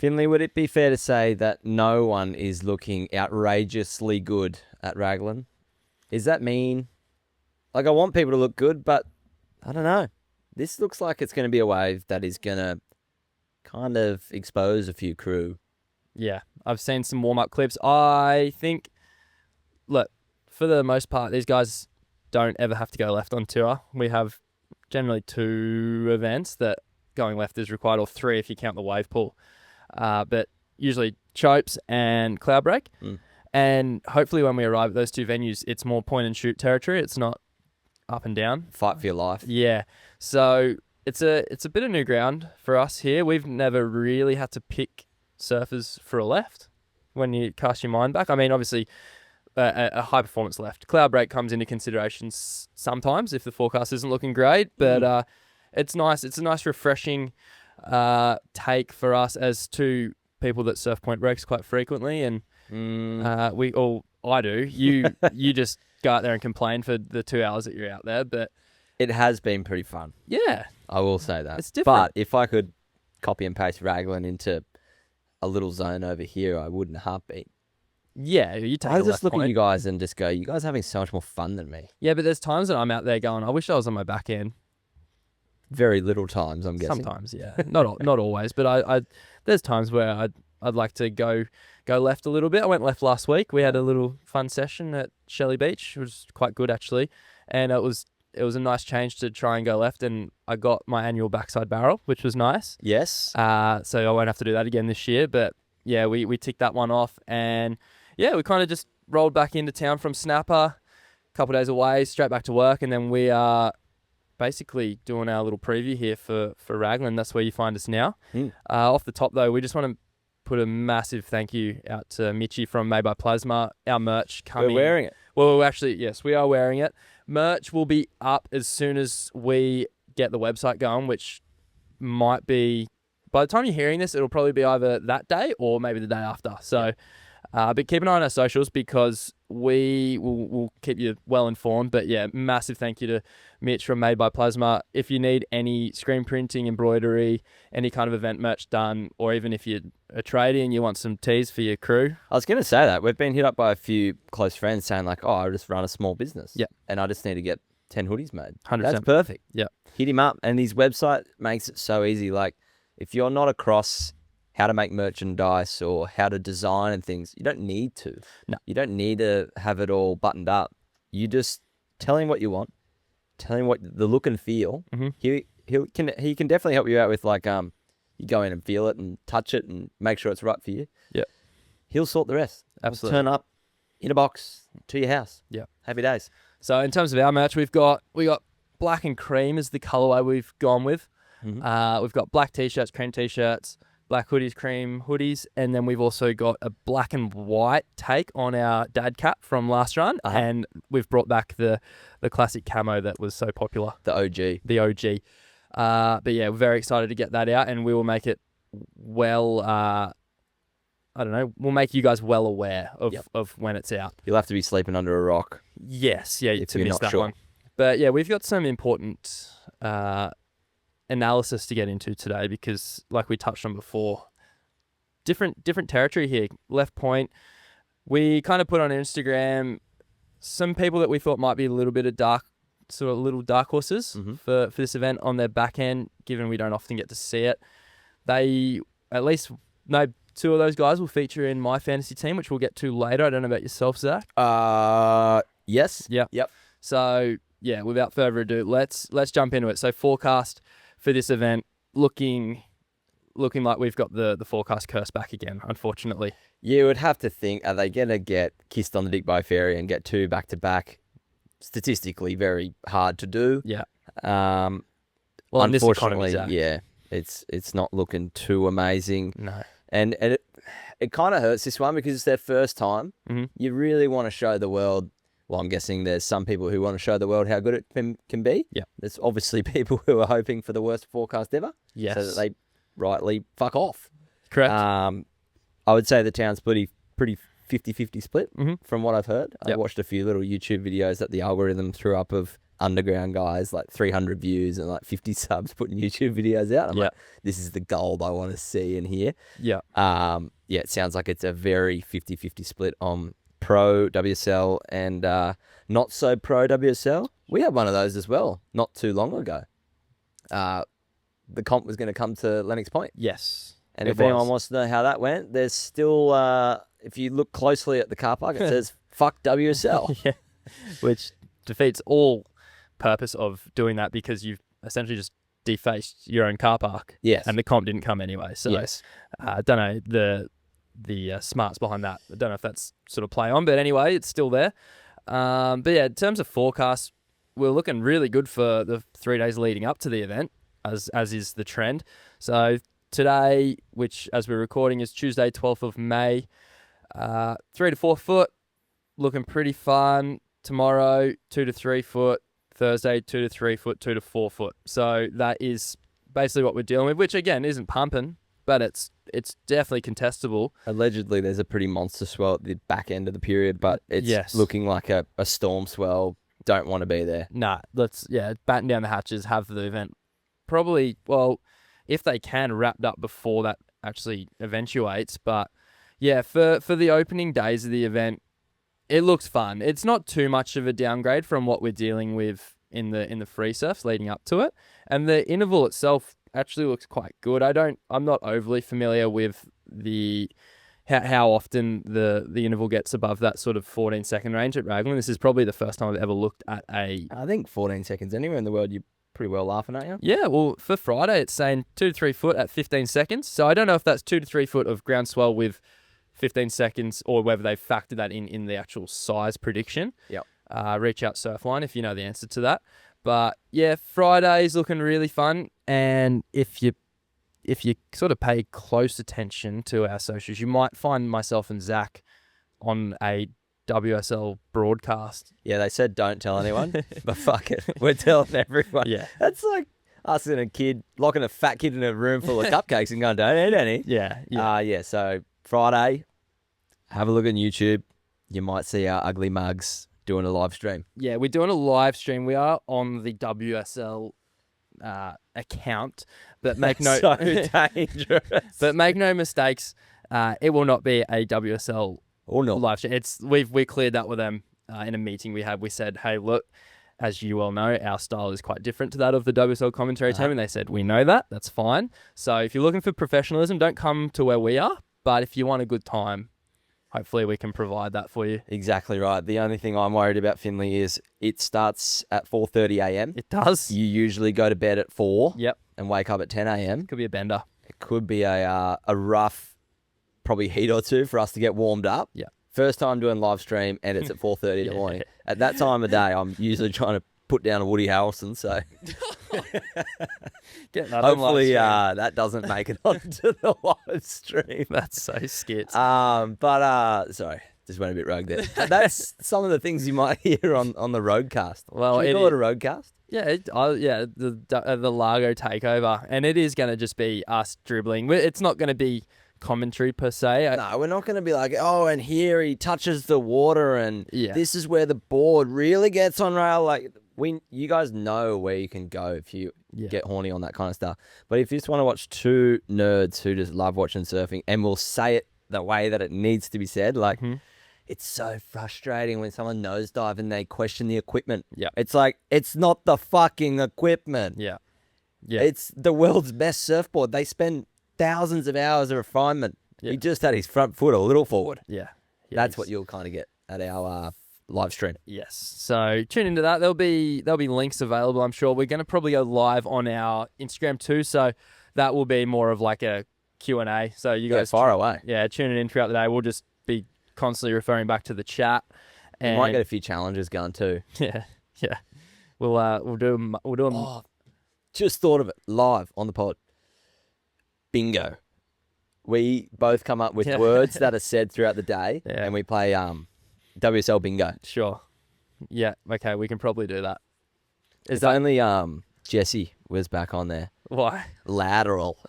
Finley, would it be fair to say that no one is looking outrageously good at Raglan? Is that mean? Like, I want people to look good, but I don't know. This looks like it's going to be a wave that is going to kind of expose a few crew. Yeah, I've seen some warm-up clips. I think, look, for the most part, these guys don't ever have to go left on tour. We have generally 2 events that going left is required, or 3 if you count the wave pool. But usually Chopes and Cloudbreak. And hopefully when we arrive at those 2 venues, it's more point and shoot territory. It's not up and down. Fight for your life. Yeah. So it's a bit of new ground for us here. We've never really had to pick surfers for a left when you cast your mind back. I mean, obviously, a high performance left. Cloudbreak comes into consideration sometimes if the forecast isn't looking great, but it's nice. It's a nice, refreshing take for us as 2 people that surf point breaks quite frequently, and I do. You just go out there and complain for the 2 hours that you're out there, but it has been pretty fun. Yeah, I will say that. It's different. But if I could copy and paste Raglan into a little zone over here, I wouldn't heartbeat. Yeah, you take. I just look at you guys and just go, you guys are having so much more fun than me. Yeah, but there's times that I'm out there going, I wish I was on my back end. Very little times, I'm guessing. Sometimes, yeah, not always, but I there's times where I'd like to go left a little bit. I went left last week. We had a little fun session at Shelley Beach, which was quite good actually, and it was a nice change to try and go left, and I got my annual backside barrel, which was nice. Yes. So I won't have to do that again this year, but yeah, we ticked that one off, and yeah, we kind of just rolled back into town from Snapper, a couple of days away, straight back to work, and then we are basically doing our little preview here for Raglan. That's where you find us now. Off the top though, we just want to put a massive thank you out to Mitchie from Made by Plasma. Our merch coming. We're wearing it. Well, actually, yes, we are wearing it. Merch will be up as soon as we get the website going, which might be, by the time you're hearing this, it'll probably be either that day or maybe the day after. So, but keep an eye on our socials because we will keep you well informed. But yeah, massive thank you to Mitch from Made by Plasma. If you need any screen printing, embroidery, any kind of event merch done, or even if you're a tradie and you want some tees for your crew. I was going to say that. We've been hit up by a few close friends saying like, oh, I just run a small business. Yeah. And I just need to get 10 hoodies made. 100%. That's perfect. Yeah. Hit him up. And his website makes it so easy. Like, if you're not across how to make merchandise or how to design and things, you don't need to. No. You don't need to have it all buttoned up. You just tell him what you want. Tell him what the look and feel. Mm-hmm. He can definitely help you out with like you go in and feel it and touch it and make sure it's right for you. Yeah. He'll sort the rest. Absolutely. Turn up in a box to your house. Yeah. Happy days. So in terms of our merch, we got black and cream is the colorway we've gone with. Mm-hmm. We've got black t-shirts, cream t-shirts, black hoodies, cream hoodies, and then we've also got a black and white take on our dad cap from last run, and we've brought back the classic camo that was so popular. The OG. The OG. But yeah, we're very excited to get that out, and we will make it well, I don't know, we'll make you guys well aware of when it's out. You'll have to be sleeping under a rock. Yes, yeah, if to you're miss not that sure. one. But yeah, we've got some important analysis to get into today because, like we touched on before, different territory here. Left Point, we kind of put on Instagram some people that we thought might be a little bit of little dark horses for this event on their back end, given we don't often get to see it. They, at least, no, 2 of those guys will feature in my fantasy team, which we'll get to later. I don't know about yourself, Zach. Yes. Yeah. Yep. So, yeah, without further ado, let's jump into it. So, forecast for this event, looking like we've got the forecast curse back again, unfortunately. You would have to think, are they going to get kissed on the dick by fairy and get 2 back-to-back? Statistically, very hard to do. Yeah. Well, unfortunately, it's not looking too amazing. No. And it kind of hurts this one because it's their first time. Mm-hmm. You really want to show the world. Well, I'm guessing there's some people who want to show the world how good it can be. Yeah. There's obviously people who are hoping for the worst forecast ever. Yes. So that they rightly fuck off. Correct. I would say the town's pretty 50-50 split from what I've heard. I watched a few little YouTube videos that the algorithm threw up of underground guys, like 300 views and like 50 subs, putting YouTube videos out. I'm Yeah. like, this is the gold I want to see and hear. Yeah. Yeah, it sounds like it's a very 50-50 split on pro WSL and not so pro WSL. We had one of those as well not too long ago. The comp was going to come to Lennox Point. Yes. And It if anyone was. wants to know how that went, there's still, if you look closely at the car park, it says, fuck WSL. Yeah. Which defeats all purpose of doing that because you've essentially just defaced your own car park. Yes. And the comp didn't come anyway. So Yes. I don't know the smarts behind that. I don't know if that's sort of play on, but anyway, it's still there. But yeah, in terms of forecast, we're looking really good for the 3 days leading up to the event, as is the trend. So today, which as we're recording is Tuesday, 12th of May, 3 to 4 foot, looking pretty fun. Tomorrow, 2 to 3 foot. Thursday, 2 to 3 foot, 2 to 4 foot. So that is basically what we're dealing with, which again isn't pumping, but it's definitely contestable. Allegedly, there's a pretty monster swell at the back end of the period, but it's looking like a storm swell. Don't want to be there. Nah, let's batten down the hatches, have the event probably, well, if they can, wrapped up before that actually eventuates. But yeah, for the opening days of the event, it looks fun. It's not too much of a downgrade from what we're dealing with in the free surfs leading up to it, and the interval itself actually looks quite good. I'm not overly familiar with how often the interval gets above that sort of 14-second range at Raglan. This is probably the first time I've ever looked at I think 14 seconds anywhere in the world, you're pretty well laughing at you. Yeah, well, for Friday, it's saying 2 to 3 foot at 15 seconds. So I don't know if that's 2 to 3 foot of ground swell with 15 seconds or whether they've factored that in the actual size prediction. Yep. Reach out Surfline if you know the answer to that. But yeah, Friday's looking really fun. And if you sort of pay close attention to our socials, you might find myself and Zach on a WSL broadcast. Yeah, they said don't tell anyone, but fuck it, we're telling everyone. Yeah. That's like us and a kid, locking a fat kid in a room full of cupcakes and going, don't eat any. Yeah. So Friday, have a look on YouTube. You might see our ugly mugs doing a live stream. Yeah, we're doing a live stream. We are on the WSL account, but make no So dangerous. but make no mistakes. It will not be a WSL Or not. live stream. We cleared that with them in a meeting we had. We said, hey, look, as you well know, our style is quite different to that of the WSL commentary team, and they said, we know that. That's fine. So if you're looking for professionalism, don't come to where we are. But if you want a good time, hopefully we can provide that for you. Exactly right. The only thing I'm worried about, Finley, is it starts at 4:30 a.m. It does. You usually go to bed at 4 Yep. and wake up at 10 a.m. Could be a bender. It could be a rough, probably heat or two for us to get warmed up. Yeah. First time doing live stream, and it's at 4:30 in the morning. At that time of day, I'm usually trying to put down a Woody Harrelson, so hopefully that doesn't make it onto the live stream. That's so skits. Sorry, just went a bit rogue there. That's some of the things you might hear on the roadcast. Well, Should we call it a roadcast? Yeah, the Largo takeover, and it is going to just be us dribbling. It's not going to be commentary per se. No, we're not going to be like, oh, and here he touches the water, and Yeah. this is where the board really gets on rail. Like you guys know where you can go if you get horny on that kind of stuff. But if you just want to watch two nerds who just love watching surfing, and will say it the way that it needs to be said, like. It's so frustrating when someone nosedive and they question the equipment. Yeah. It's like, it's not the fucking equipment. Yeah. Yeah. It's the world's best surfboard. They spend thousands of hours of refinement. Yeah. He just had his front foot a little forward. Yeah. That's what you'll kind of get at our live stream. Yes. So tune into that. There'll be links available, I'm sure. We're going to probably go live on our Instagram too. So that will be more of like a Q&A. So you guys far away. Yeah, tuning in throughout the day. We'll just be constantly referring back to the chat. And might get a few challenges going too. Yeah. Yeah. We'll do them. Oh, just thought of it live on the pod. Bingo. We both come up with words that are said throughout the day, and we play WSL bingo. Sure. Yeah. Okay. We can probably do that. If only Jesse was back on there. Why? Lateral.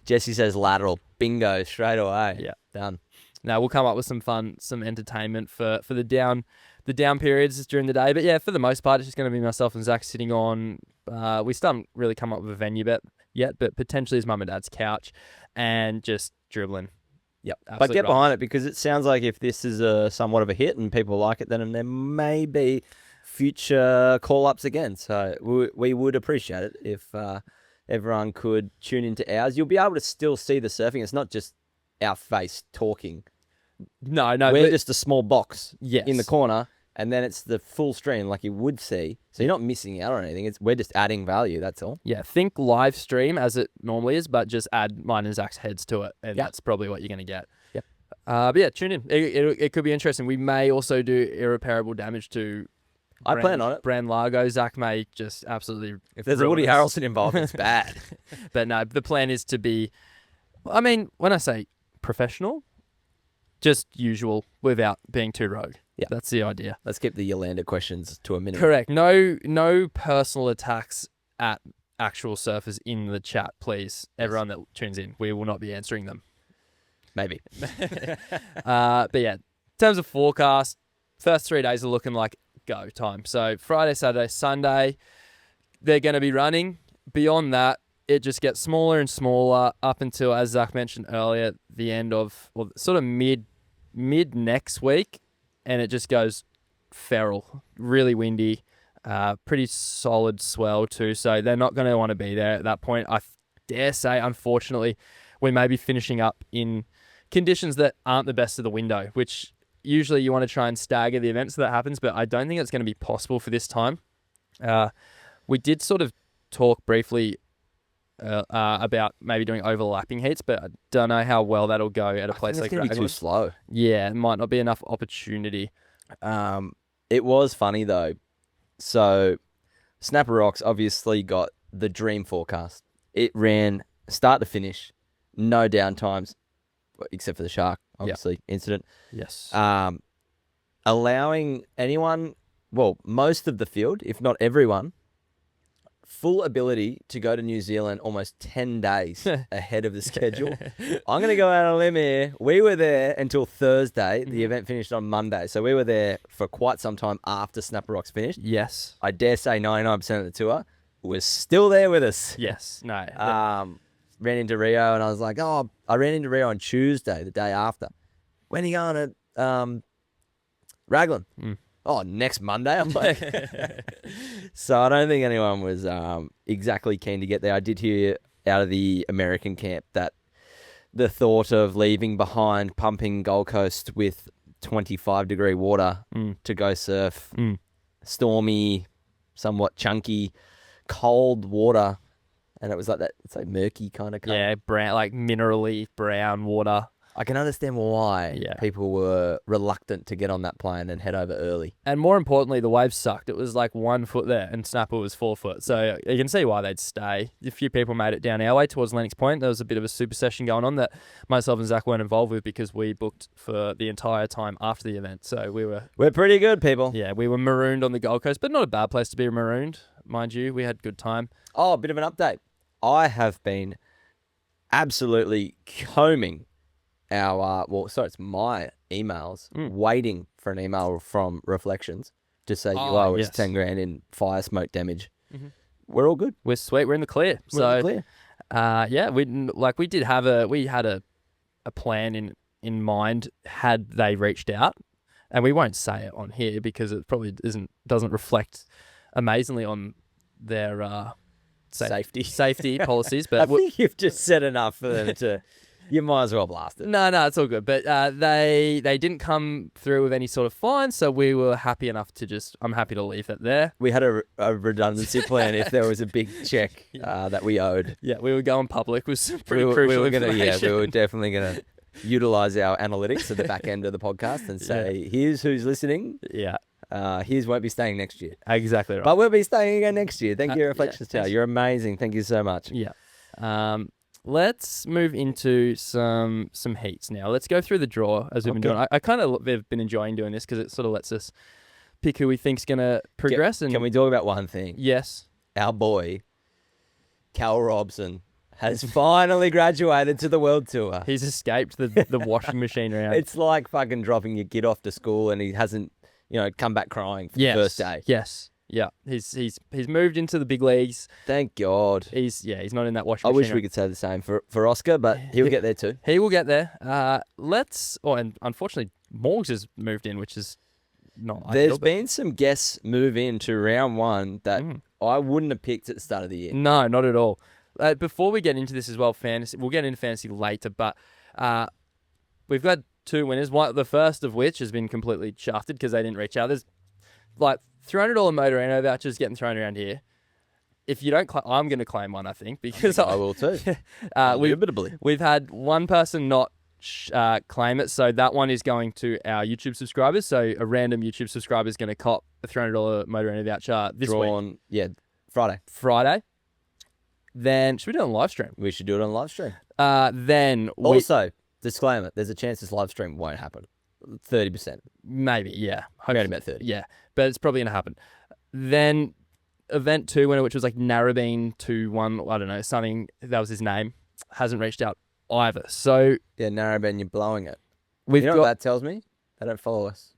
Jesse says lateral. Bingo straight away. Yeah. Done. Now we'll come up with some fun, some entertainment for the down the down periods during the day. But yeah, for the most part, it's just going to be myself and Zach sitting on. We still haven't really come up with a venue yet, but potentially his mum and dad's couch, and just dribbling. Yep. But Absolute get rubbish. behind it, because it sounds like if this is a somewhat of a hit and people like it, then there may be future call-ups again. So we would appreciate it if everyone could tune into ours. You'll be able to still see the surfing. It's not just our face talking. No, We're just a small box yes. in the corner, and then it's the full stream like you would see. So you're not missing out on anything. We're just adding value, that's all. Yeah, think live stream as it normally is, but just add mine and Zach's heads to it, and Yep. that's probably what you're going to get. Yep. But yeah, tune in. It could be interesting. We may also do irreparable damage to. I plan on it. Brand Largo. Zach may just absolutely. If there's ruin Woody us. Harrelson involved, it's bad. But no, the plan is to be. I mean, when I say professional, just usual without being too rogue. Yeah. That's the idea. Let's keep the Yolanda questions to a minute. Correct. No personal attacks at actual surfers in the chat, please. Everyone that tunes in, we will not be answering them. Maybe. But yeah, in terms of forecast, first 3 days are looking like go time. So Friday, Saturday, Sunday, they're going to be running. Beyond that, it just gets smaller and smaller up until, as Zach mentioned earlier, the end of, well, sort of mid next week, and it just goes feral, really windy, pretty solid swell too. So they're not going to want to be there at that point. I dare say, unfortunately, we may be finishing up in conditions that aren't the best of the window, which usually you want to try and stagger the event so that happens, but I don't think it's going to be possible for this time. We did sort of talk briefly about maybe doing overlapping heats, but I don't know how well that'll go at a place like it's going to be too Raglan. slow. Yeah, it might not be enough opportunity. It was funny though. So Snapper Rocks obviously got the dream forecast. It ran start to finish, no downtimes, except for the shark, obviously, incident. Yes. Allowing anyone, well, most of the field, if not everyone, full ability to go to New Zealand almost 10 days ahead of the schedule. I'm going to go out on a limb here. We were there until Thursday. The event finished on Monday. So we were there for quite some time after Snapper Rocks finished. Yes. I dare say 99% of the tour was still there with us. Yes. No. Ran into Rio and I was like, oh, I ran into Rio on Tuesday, the day after. When are you going to Raglan? Oh, next Monday? I'm like, so I don't think anyone was exactly keen to get there. I did hear out of the American camp that the thought of leaving behind pumping Gold Coast with 25-degree water to go surf, stormy, somewhat chunky, cold water, and it was like that, it's like murky kind of color. Yeah, brown, like minerally brown water. I can understand why people were reluctant to get on that plane and head over early. And more importantly, the waves sucked. It was like 1 foot there, and Snapper was 4 foot. So you can see why they'd stay. A few people made it down our way towards Lennox Point. There was a bit of a super session going on that myself and Zach weren't involved with because we booked for the entire time after the event. So we're pretty good, people. Yeah, we were marooned on the Gold Coast, but not a bad place to be marooned, mind you. We had good time. Oh, a bit of an update. I have been absolutely combing our, it's my emails, waiting for an email from Reflections to say, it's 10 grand in fire smoke damage. Mm-hmm. We're all good. We're sweet. We're in the clear. We're in the clear. We had a plan in mind had they reached out, and we won't say it on here because it probably doesn't reflect amazingly on their safety policies. But I think you've just said enough for them to. You might as well blast it. No, it's all good. But they didn't come through with any sort of fine, so we were happy enough to I'm happy to leave it there. We had a redundancy plan if there was a big check that we owed. Yeah, we were going public with some pretty crucial information. We were definitely going to utilize our analytics at the back end of the podcast and say, here's who's listening. Yeah. Here's won't be staying next year. Exactly right. But we'll be staying again next year. Thank you, Reflections Tower. You're amazing. Thank you so much. Yeah. Let's move into some heats now. Let's go through the draw as we've been doing. I kind of have been enjoying doing this because it sort of lets us pick who we think's going to progress. Can we talk about one thing? Yes. Our boy, Cal Robson, has finally graduated to the World Tour. He's escaped the washing machine round. It's like fucking dropping your kid off to school and he hasn't, come back crying for the first day. Yes. Yeah. He's moved into the big leagues. Thank God. He's not in that washing I machine. wish we could say the same for Oscar, but he'll get there too. He will get there. And unfortunately, Morgs has moved in, which is not ideal. There's been some guests move into round one that I wouldn't have picked at the start of the year. No, not at all. Before we get into this as well, fantasy. We'll get into fantasy later, but we've got 2 winners. The first of which has been completely shafted because they didn't reach out. There's like $300 Motorino vouchers getting thrown around here. If you don't claim, I'm going to claim one, I think, because I will too. Indubitably. We've had one person not claim it, so that one is going to our YouTube subscribers. So a random YouTube subscriber is going to cop a $300 Motorino voucher this week. Yeah, Friday. Then should we do it on live stream? We should do it on live stream. Then Also, disclaimer: there's a chance this live stream won't happen. 30%. Maybe, yeah. Around about 30. Yeah, but it's probably going to happen. Then event 2 winner, which was like Narrabeen 2-1, I don't know, something, that was his name, hasn't reached out either. So yeah, Narrabeen, you're blowing it. We've know got what that tells me? They don't follow us.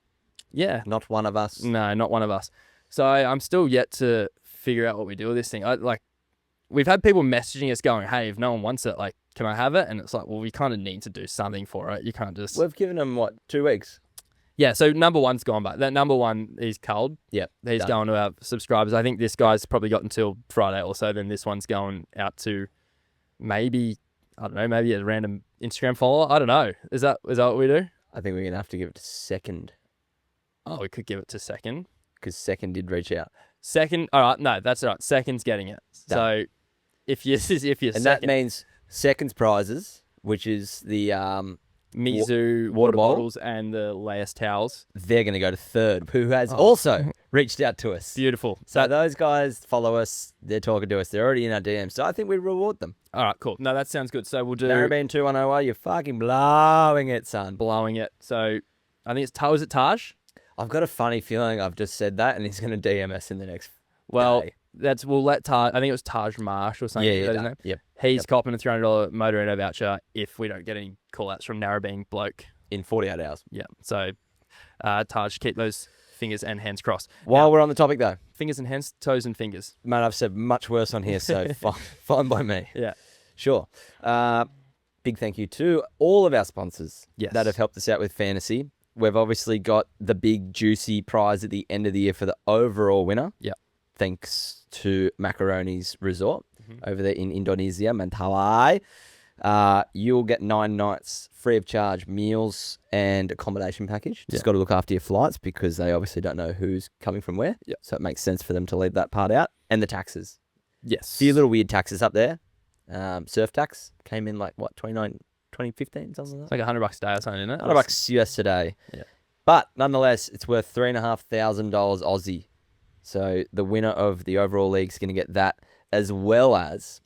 Yeah. Not one of us. No, not one of us. So I'm still yet to figure out what we do with this thing. We've had people messaging us going, hey, if no one wants it, like, can I have it? And it's like, well, we kind of need to do something for it. You can't just... We've given them, 2 weeks? Yeah, so number 1's gone back. That number 1 is culled. Yep. He's going to our subscribers. I think this guy's probably got until Friday or so. Then this one's going out to maybe a random Instagram follower. I don't know. Is that what we do? I think we're going to have to give it to Second. Oh, we could give it to Second. Because Second did reach out. Second, all right. No, that's all right. Second's getting it. So if you're and that means Second's prizes, which is the Mizu water bottles and the Layers towels. They're going to go to Third, who has also reached out to us. Beautiful. So those guys follow us. They're talking to us. They're already in our DMs. So I think we reward them. All right, cool. No, that sounds good. So we'll do... Narrabeen 210, you're fucking blowing it, son. Blowing it. So I think it's... Was it Taj? I've got a funny feeling I've just said that and he's going to DM us in the next day. We'll let Taj... I think it was Taj Marsh or something. Yeah, his name? Yep. He's copping a $300 Motorino voucher if we don't get any call-outs from Narrabeen bloke. In 48 hours. Yeah. So, Taj, keep those fingers and hands crossed. While we're on the topic, though. Fingers and hands, toes and fingers. Mate, I've said much worse on here, so fine by me. Yeah. Sure. Big thank you to all of our sponsors that have helped us out with fantasy. We've obviously got the big, juicy prize at the end of the year for the overall winner. Yeah. Thanks to Macaroni's Resort over there in Indonesia, Mentawai. You'll get 9 nights free of charge meals and accommodation package. Just got to look after your flights because they obviously don't know who's coming from where. Yeah. So it makes sense for them to leave that part out. And the taxes. Yes. A few little weird taxes up there. Surf tax came in like, 2015, something like that? It's like $100 a day or something, isn't it? $100 US today. Yeah. But nonetheless, it's worth $3,500 Aussie. So the winner of the overall league is going to get that, as well as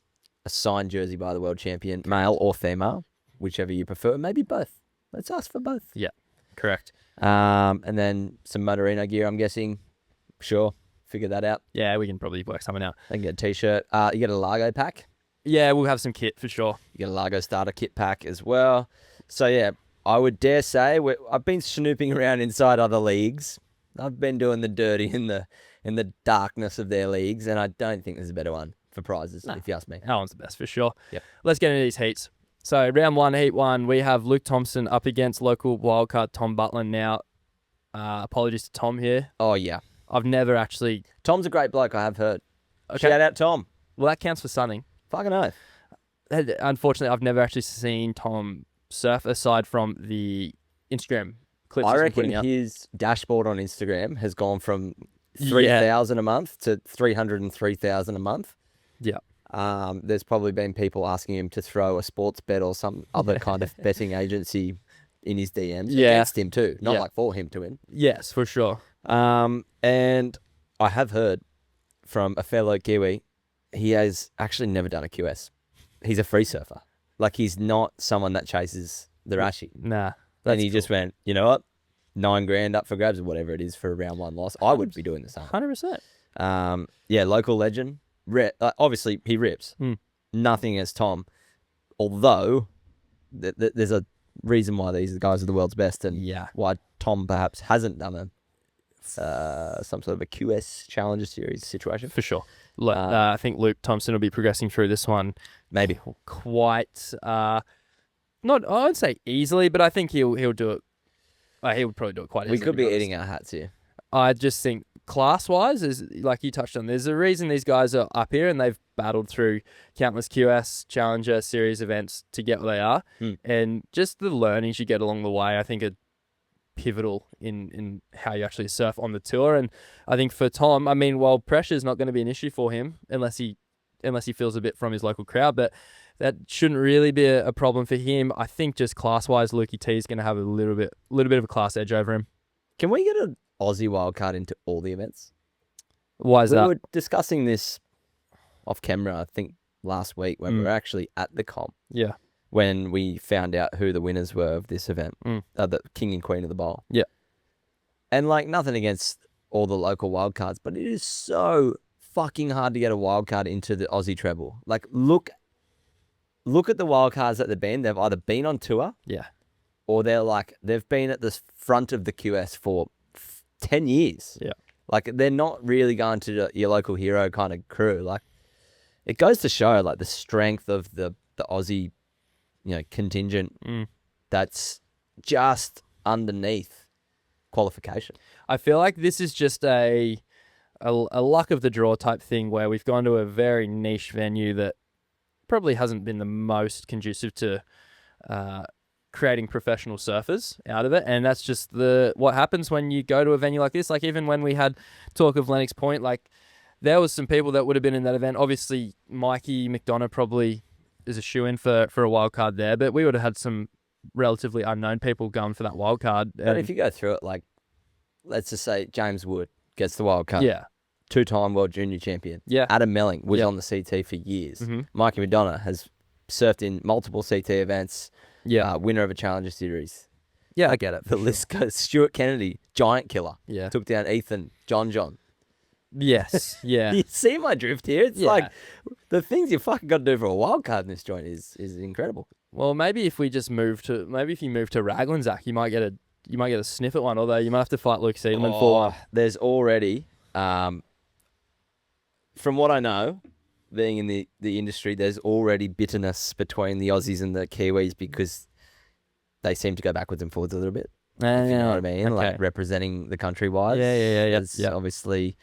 a signed jersey by the world champion, male or female, whichever you prefer. Maybe both. Let's ask for both. Yeah, correct. And then some Motorino gear, I'm guessing. Sure, figure that out. Yeah, we can probably work something out. They can get a t-shirt. You get a Largo pack. Yeah, we'll have some kit for sure. You get a Largo starter kit pack as well. So yeah, I would dare say I've been snooping around inside other leagues. I've been doing the dirty in the darkness of their leagues, and I don't think there's a better one for prizes, if you ask me. That one's the best for sure. Yep. Let's get into these heats. So round 1, heat 1, we have Luke Thompson up against local wildcard Tom Butler. Now, apologies to Tom here. Oh yeah, I've never actually... Tom's a great bloke, I have heard. Okay. Shout out Tom. Well, that counts for sunning. Fucking oath. Unfortunately, I've never actually seen Tom surf aside from the Instagram clips. I he's been reckon putting out. his dashboard on Instagram has gone from 3,000 a month to 303,000 a month. Yeah. There's probably been people asking him to throw a sports bet or some other kind of betting agency in his DMs against him too, not like for him to win. Yes, for sure. And I have heard from a fellow Kiwi, he has actually never done a QS. He's a free surfer. Like, he's not someone that chases the Rashi. Nah. And he just went, you know what? $9,000 up for grabs or whatever it is for a round 1 loss. I would be doing the same. 100%. Yeah, local legend. Obviously, he rips. Nothing against Tom. Although, there's a reason why these guys are the world's best and why Tom perhaps hasn't done some sort of a QS Challenger Series situation. For sure. I think Luke Thompson will be progressing through this one Maybe. quite, not, I won't say easily, but I think he'll do it. He would probably do it quite easily. We could be eating our hats here. I just think class-wise, is like you touched on, there's a reason these guys are up here and they've battled through countless QS Challenger Series events to get where they are. And just the learnings you get along the way, I think, are pivotal in how you actually surf on the tour. And I think for Tom, I mean, while pressure is not going to be an issue for him unless he feels a bit from his local crowd, but that shouldn't really be a problem for him. I think just class-wise, Lukey T is going to have a little bit of a class edge over him. Can we get an Aussie wildcard into all the events? Why is that? We were discussing this off camera, I think, last week when we were actually at the comp. Yeah. When we found out who the winners were of this event, the King and Queen of the Bowl. Yeah. And like nothing against all the local wildcards, but it is so fucking hard to get a wildcard into the Aussie treble. Like look at the wildcards that they've been. They've either been on tour, or they've been at the front of the QS for 10 years. Yeah. Like they're not really going to your local hero kind of crew. Like it goes to show like the strength of the Aussie, contingent that's just underneath qualification. I feel like this is just a luck of the draw type thing where we've gone to a very niche venue that probably hasn't been the most conducive to creating professional surfers out of it. And that's just what happens when you go to a venue like this. Like even when we had talk of Lennox Point, like there was some people that would have been in that event. Obviously Mikey McDonough probably is a shoe-in for a wild card there, but we would have had some relatively unknown people going for that wild card. But if you go through it, like let's just say James Wood gets the wild card. Yeah. 2-time world junior champion. Yeah. Adam Melling was on the CT for years. Mikey McDonough has surfed in multiple CT events. Yeah. Winner of a Challenger Series. Yeah, I get it. The list goes. Stuart Kennedy, giant killer. Yeah. Took down Ethan, John. Yes. Yeah. You see my drift here? It's like the things you fucking got to do for a wild card in this joint is incredible. Well, maybe if you move to Raglan, Zach, you might get a sniff at one. Although you might have to fight Luke Siedemann for one. There's already, from what I know, being in the industry, there's already bitterness between the Aussies and the Kiwis because they seem to go backwards and forwards a little bit. If you know what I mean? Okay. Like representing the country wise. Yeah. Obviously,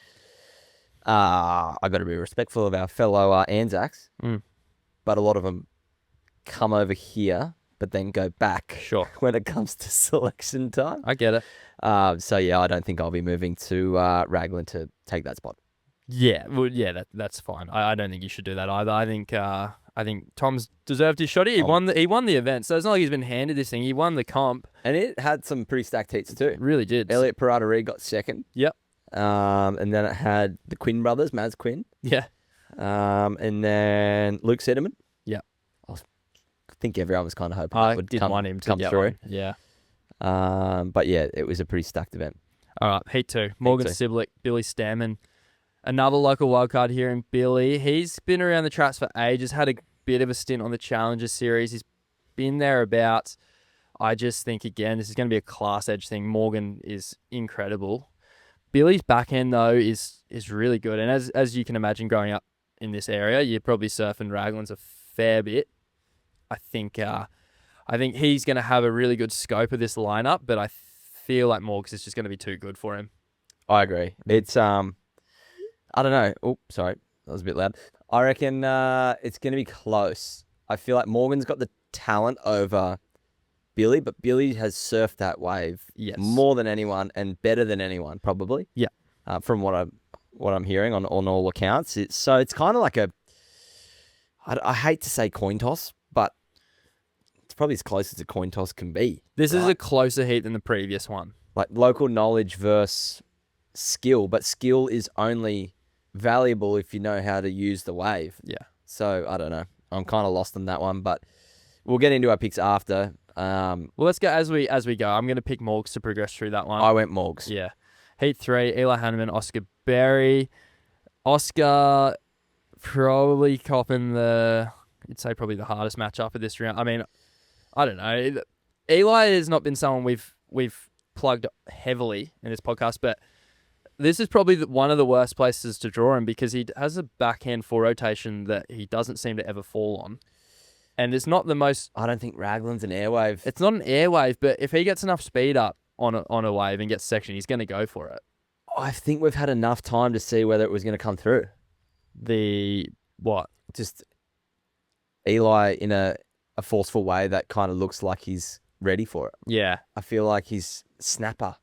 I got to be respectful of our fellow Anzacs, but a lot of them come over here, but then go back. Sure. When it comes to selection time. I get it. So yeah, I don't think I'll be moving to Raglan to take that spot. Yeah, well, yeah, that's fine. I don't think you should do that either. I think Tom's deserved his shot. He won the event, so it's not like he's been handed this thing. He won the comp, and it had some pretty stacked heats too. It really did. Elliot Parada-Reed got second. Yep. And then it had the Quinn brothers, Maz Quinn. Yeah. And then Luke Siedemann. Yep. I think everyone was kind of hoping I it would didn't want him to come get through. one. Yeah. But yeah, it was a pretty stacked event. All right, Heat 2. Morgan two. Siblick, Billy Stammen. Another local wildcard here in Billy. He's been around the traps for ages, had a bit of a stint on the Challenger Series. He's been there about. I just think, again, this is going to be a class edge thing. Morgan is incredible. Billy's backhand, though, is really good. And as you can imagine, growing up in this area, you're probably surfing Raglans a fair bit. I think he's going to have a really good scope of this lineup, but I feel like Morgs is just going to be too good for him. I agree. It's I don't know. Oh, sorry. That was a bit loud. I reckon it's going to be close. I feel like Morgan's got the talent over Billy, but Billy has surfed that wave more than anyone and better than anyone, probably. Yeah. From what I'm hearing on all accounts. It's kind of like I hate to say coin toss, but it's probably as close as a coin toss can be. This is a closer heat than the previous one. Like local knowledge versus skill, but skill is only valuable if you know how to use the wave. Yeah. So I don't know. I'm kind of lost on that one, but we'll get into our picks after. Well, let's go as we go. I'm going to pick Morgs to progress through that one. I went Morgs. Yeah. Heat 3, Eli Hanneman, Oscar Berry. Oscar probably copping you'd say probably the hardest matchup of this round. I mean, I don't know. Eli has not been someone we've plugged heavily in this podcast, but this is probably one of the worst places to draw him because he has a backhand full rotation that he doesn't seem to ever fall on. And it's not the most... I don't think Raglan's an airwave. It's not an airwave, but if he gets enough speed up on a wave and gets section, he's going to go for it. I think we've had enough time to see whether it was going to come through. What? Just Eli in a forceful way that kind of looks like he's ready for it. Yeah. I feel like he's Snapper.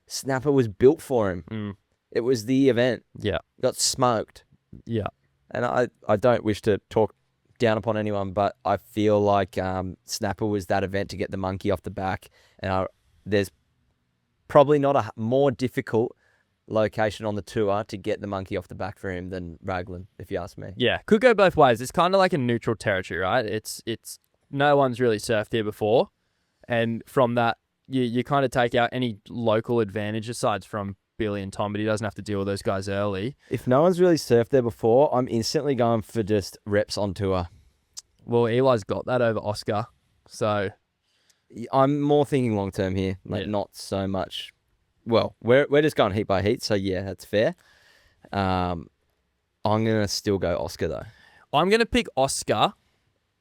Snapper was built for him. Mm. It was the event. Yeah. Got smoked. Yeah. And I don't wish to talk down upon anyone, but I feel like Snapper was that event to get the monkey off the back. And there's probably not a more difficult location on the tour to get the monkey off the back for him than Raglan, if you ask me. Yeah. Could go both ways. It's kind of like a neutral territory, right? It's no one's really surfed here before. And from that, you kind of take out any local advantage aside from Billy and Tom, but he doesn't have to deal with those guys early. If no one's really surfed there before, I'm instantly going for just reps on tour. Well, Eli's got that over Oscar, so I'm more thinking long term here, not so much. Well, we're just going heat by heat, so yeah, that's fair. I'm gonna still go Oscar though. I'm gonna pick Oscar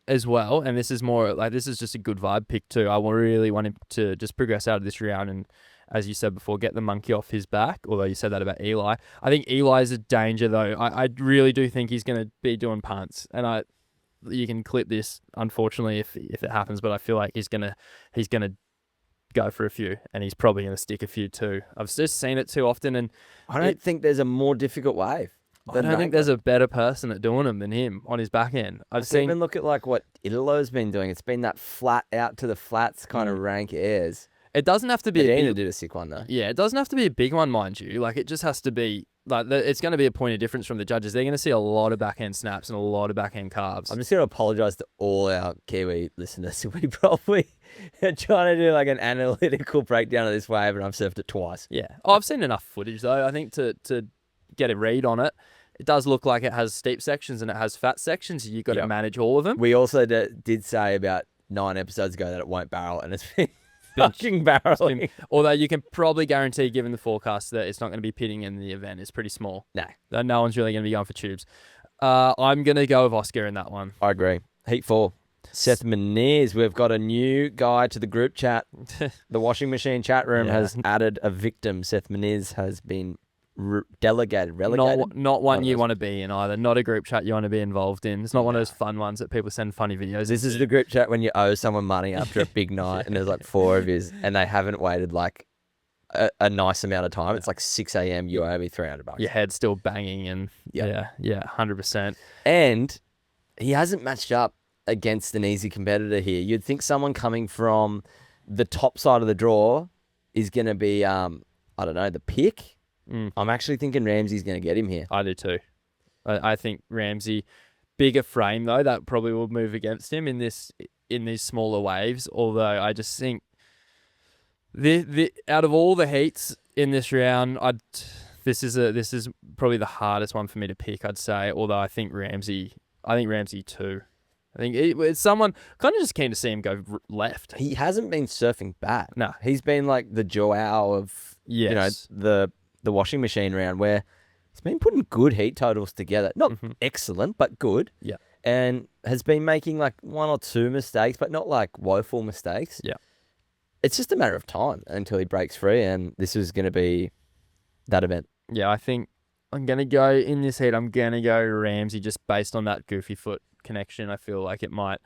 as well, and this is more like this is just a good vibe pick too. I really want him to just progress out of this round and, as you said before, get the monkey off his back, although you said that about Eli. I think Eli's a danger, though. I really do think he's going to be doing punts. And you can clip this, unfortunately, if it happens, but I feel like he's gonna go for a few, and he's probably going to stick a few too. I've just seen it too often, and I don't think there's a more difficult wave. I don't think there's a better person at doing them than him on his back end. I've seen... Even look at like what Italo's been doing. It's been that flat out to the flats kind of rank airs. It doesn't have to be Medina did a sick one though. Yeah, it doesn't have to be a big one, mind you. Like, it just has to be like it's going to be a point of difference from the judges. They're going to see a lot of backhand snaps and a lot of backhand carves. I'm just going to apologise to all our Kiwi listeners. We probably are trying to do like an analytical breakdown of this wave, and I've surfed it twice. Yeah. Oh, I've seen enough footage though. I think to get a read on it. It does look like it has steep sections and it has fat sections. You've got to manage all of them. We also did say about 9 episodes ago that it won't barrel, and it's been fucking barreling. Although you can probably guarantee, given the forecast, that it's not going to be pitting in the event. It's pretty small. No one's really going to be going for tubes. I'm going to go with Oscar in that one. I agree. Heat 4. Seth Meniz. We've got a new guy to the group chat. The washing machine chat room has added a victim. Seth Meniz has been relegated. Not one you want to be in either. Not a group chat you want to be involved in. It's not one of those fun ones that people send funny videos. This is the group chat when you owe someone money after a big night and there's like 4 of yous and they haven't waited like a nice amount of time. It's like 6 a.m. You owe me $300. Your head's still banging and yeah, 100%. And he hasn't matched up against an easy competitor here. You'd think someone coming from the top side of the draw is going to be, I don't know, the pick. I'm actually thinking Ramsey's going to get him here. I do too. I think Ramsey, bigger frame though, that probably will move against him in these smaller waves. Although I just think the out of all the heats in this round, this is probably the hardest one for me to pick. I'd say. Although I think Ramsey too. I think it's someone kind of just keen to see him go left. He hasn't been surfing bad. No, he's been like the Joao of the washing machine round where he's been putting good heat totals together. Not excellent, but good. Yeah. And has been making like 1 or 2 mistakes, but not like woeful mistakes. Yeah. It's just a matter of time until he breaks free, and this is going to be that event. Yeah, I think I'm going to go in this heat. I'm going to go Ramsey just based on that goofy foot connection. I feel like it might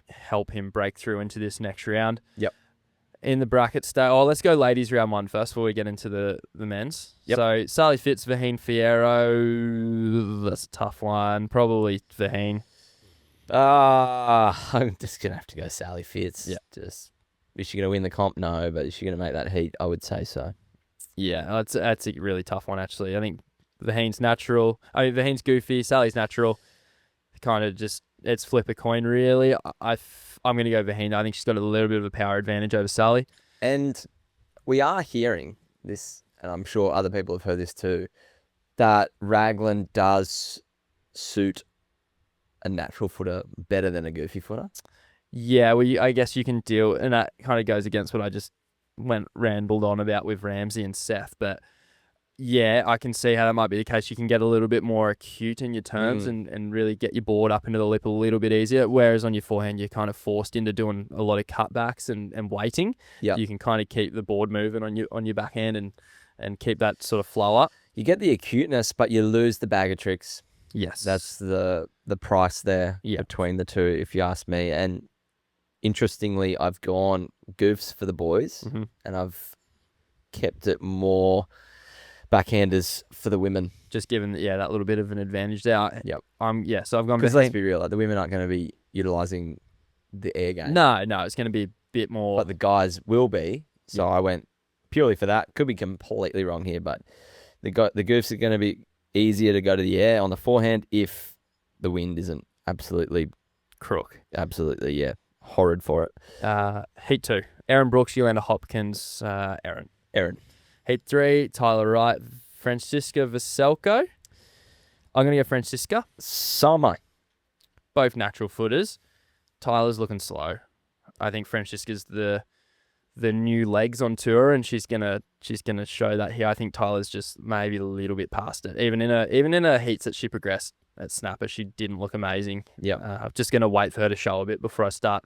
help him break through into this next round. Yep. In the bracket stage. Oh, let's go ladies round 1 first before we get into the men's. Yep. So Sally Fitz, Vaheen Fierro. That's a tough one. Probably Vaheen. I'm just going to have to go Sally Fitz. Yeah. Is she going to win the comp? No, but is she going to make that heat? I would say so. Yeah, that's a really tough one, actually. I think Vaheen's natural. Vaheen's goofy. Sally's natural. Kind of just, it's flip a coin, really. I'm going to go Vaheen. I think she's got a little bit of a power advantage over Sally. And we are hearing this, and I'm sure other people have heard this too, that Raglan does suit a natural footer better than a goofy footer. Yeah, well, I guess you can deal, and that kind of goes against what I just rambled on about with Ramsey and Seth, but yeah, I can see how that might be the case. You can get a little bit more acute in your turns Mm. and really get your board up into the lip a little bit easier. Whereas on your forehand, you're kind of forced into doing a lot of cutbacks and waiting. Yep. You can kind of keep the board moving on your backhand and keep that sort of flow up. You get the acuteness, but you lose the bag of tricks. Yes. That's the price there between the two, if you ask me. And interestingly, I've gone goofs for the boys, and I've kept it more backhanders for the women. Just given that little bit of an advantage there. Yep. So I've gone because let's be real, like, the women aren't going to be utilising the air game. No, it's going to be a bit more. But the guys will be. So I went purely for that. Could be completely wrong here, but the goofs are going to be easier to go to the air on the forehand if the wind isn't absolutely crook. Absolutely, yeah. Horrid for it. Heat 2. Aaron Brooks, Yolanda Hopkins, Aaron. Heat 3, Tyler Wright, Francisca Veselko. I'm going to go Francisca. So am I. Both natural footers. Tyler's looking slow. I think Francisca's the new legs on tour, and she's gonna show that here. I think Tyler's just maybe a little bit past it. Even in her heats that she progressed at Snapper, she didn't look amazing. Yeah. I'm just gonna wait for her to show a bit before I start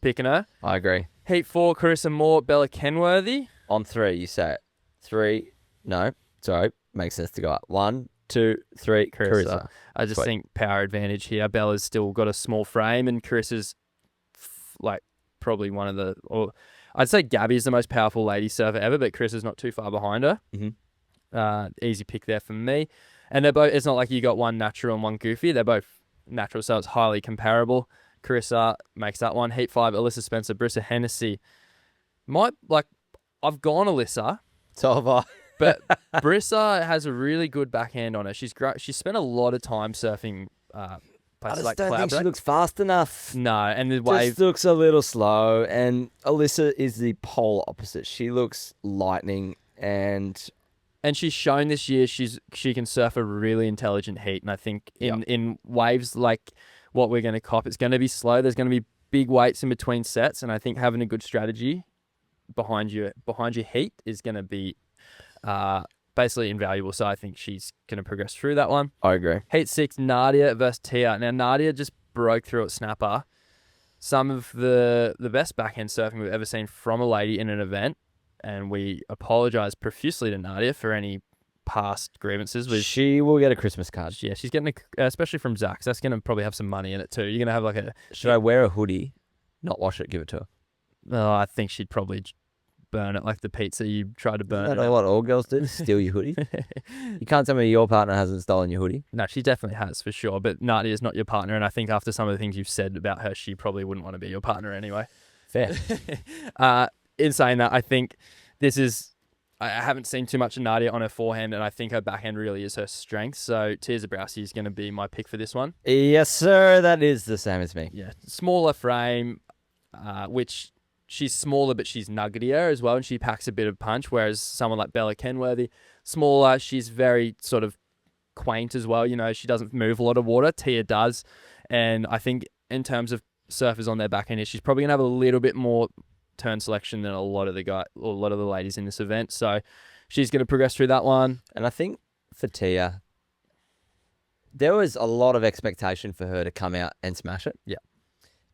picking her. I agree. Heat 4, Carissa Moore, Bella Kenworthy. On 3, you say it. 3, no, sorry, makes sense to go up. 1, 2, 3, Carissa. I just think power advantage here. Bella's still got a small frame, and Carissa's probably one of the. Or I'd say Gabby's the most powerful lady server ever, but Carissa's not too far behind her. Easy pick there for me. And they're both. It's not like you got one natural and one goofy. They're both natural, so it's highly comparable. Carissa makes that one. Heat 5, Alyssa Spencer, Brissa Hennessy. I've gone Alyssa. So have I. But Brissa has a really good backhand on her. She's great. She spent a lot of time surfing places like don't think Cloudbreak. she looks fast enough. No, and the wave just looks a little slow. And Alyssa is the polar opposite. She looks lightning, and she's shown this year she can surf a really intelligent heat. And I think in waves like what we're going to cop, it's going to be slow. There's going to be big weights in between sets, and I think having a good strategy behind your heat is going to be basically invaluable. So I think she's going to progress through that one. I agree. Heat 6, Nadia versus Tia. Now, Nadia just broke through at Snapper. Some of the best backhand surfing we've ever seen from a lady in an event. And we apologise profusely to Nadia for any past grievances. She will get a Christmas card. Yeah, she's getting especially from Zach. So that's going to probably have some money in it too. You're going to have like a... Should I wear a hoodie, not wash it, give it to her? Oh, I think she'd probably burn it like the pizza you tried to burn. Isn't that what all girls do? Steal your hoodie? You can't tell me your partner hasn't stolen your hoodie. No, she definitely has for sure. But Nadia's not your partner, and I think after some of the things you've said about her, she probably wouldn't want to be your partner anyway. Fair. In saying that, I think this is... I haven't seen too much of Nadia on her forehand, and I think her backhand really is her strength. So Tia Zabrowski is going to be my pick for this one. Yes, sir. That is the same as me. Yeah, smaller frame, which she's smaller, but she's nuggetier as well, and she packs a bit of punch. Whereas someone like Bella Kenworthy, smaller, she's very sort of quaint as well. You know, she doesn't move a lot of water. Tia does, and I think in terms of surfers on their backhand here, she's probably gonna have a little bit more turn selection than a lot of the ladies in this event. So she's going to progress through that one. And I think for Tia, there was a lot of expectation for her to come out and smash it. Yeah.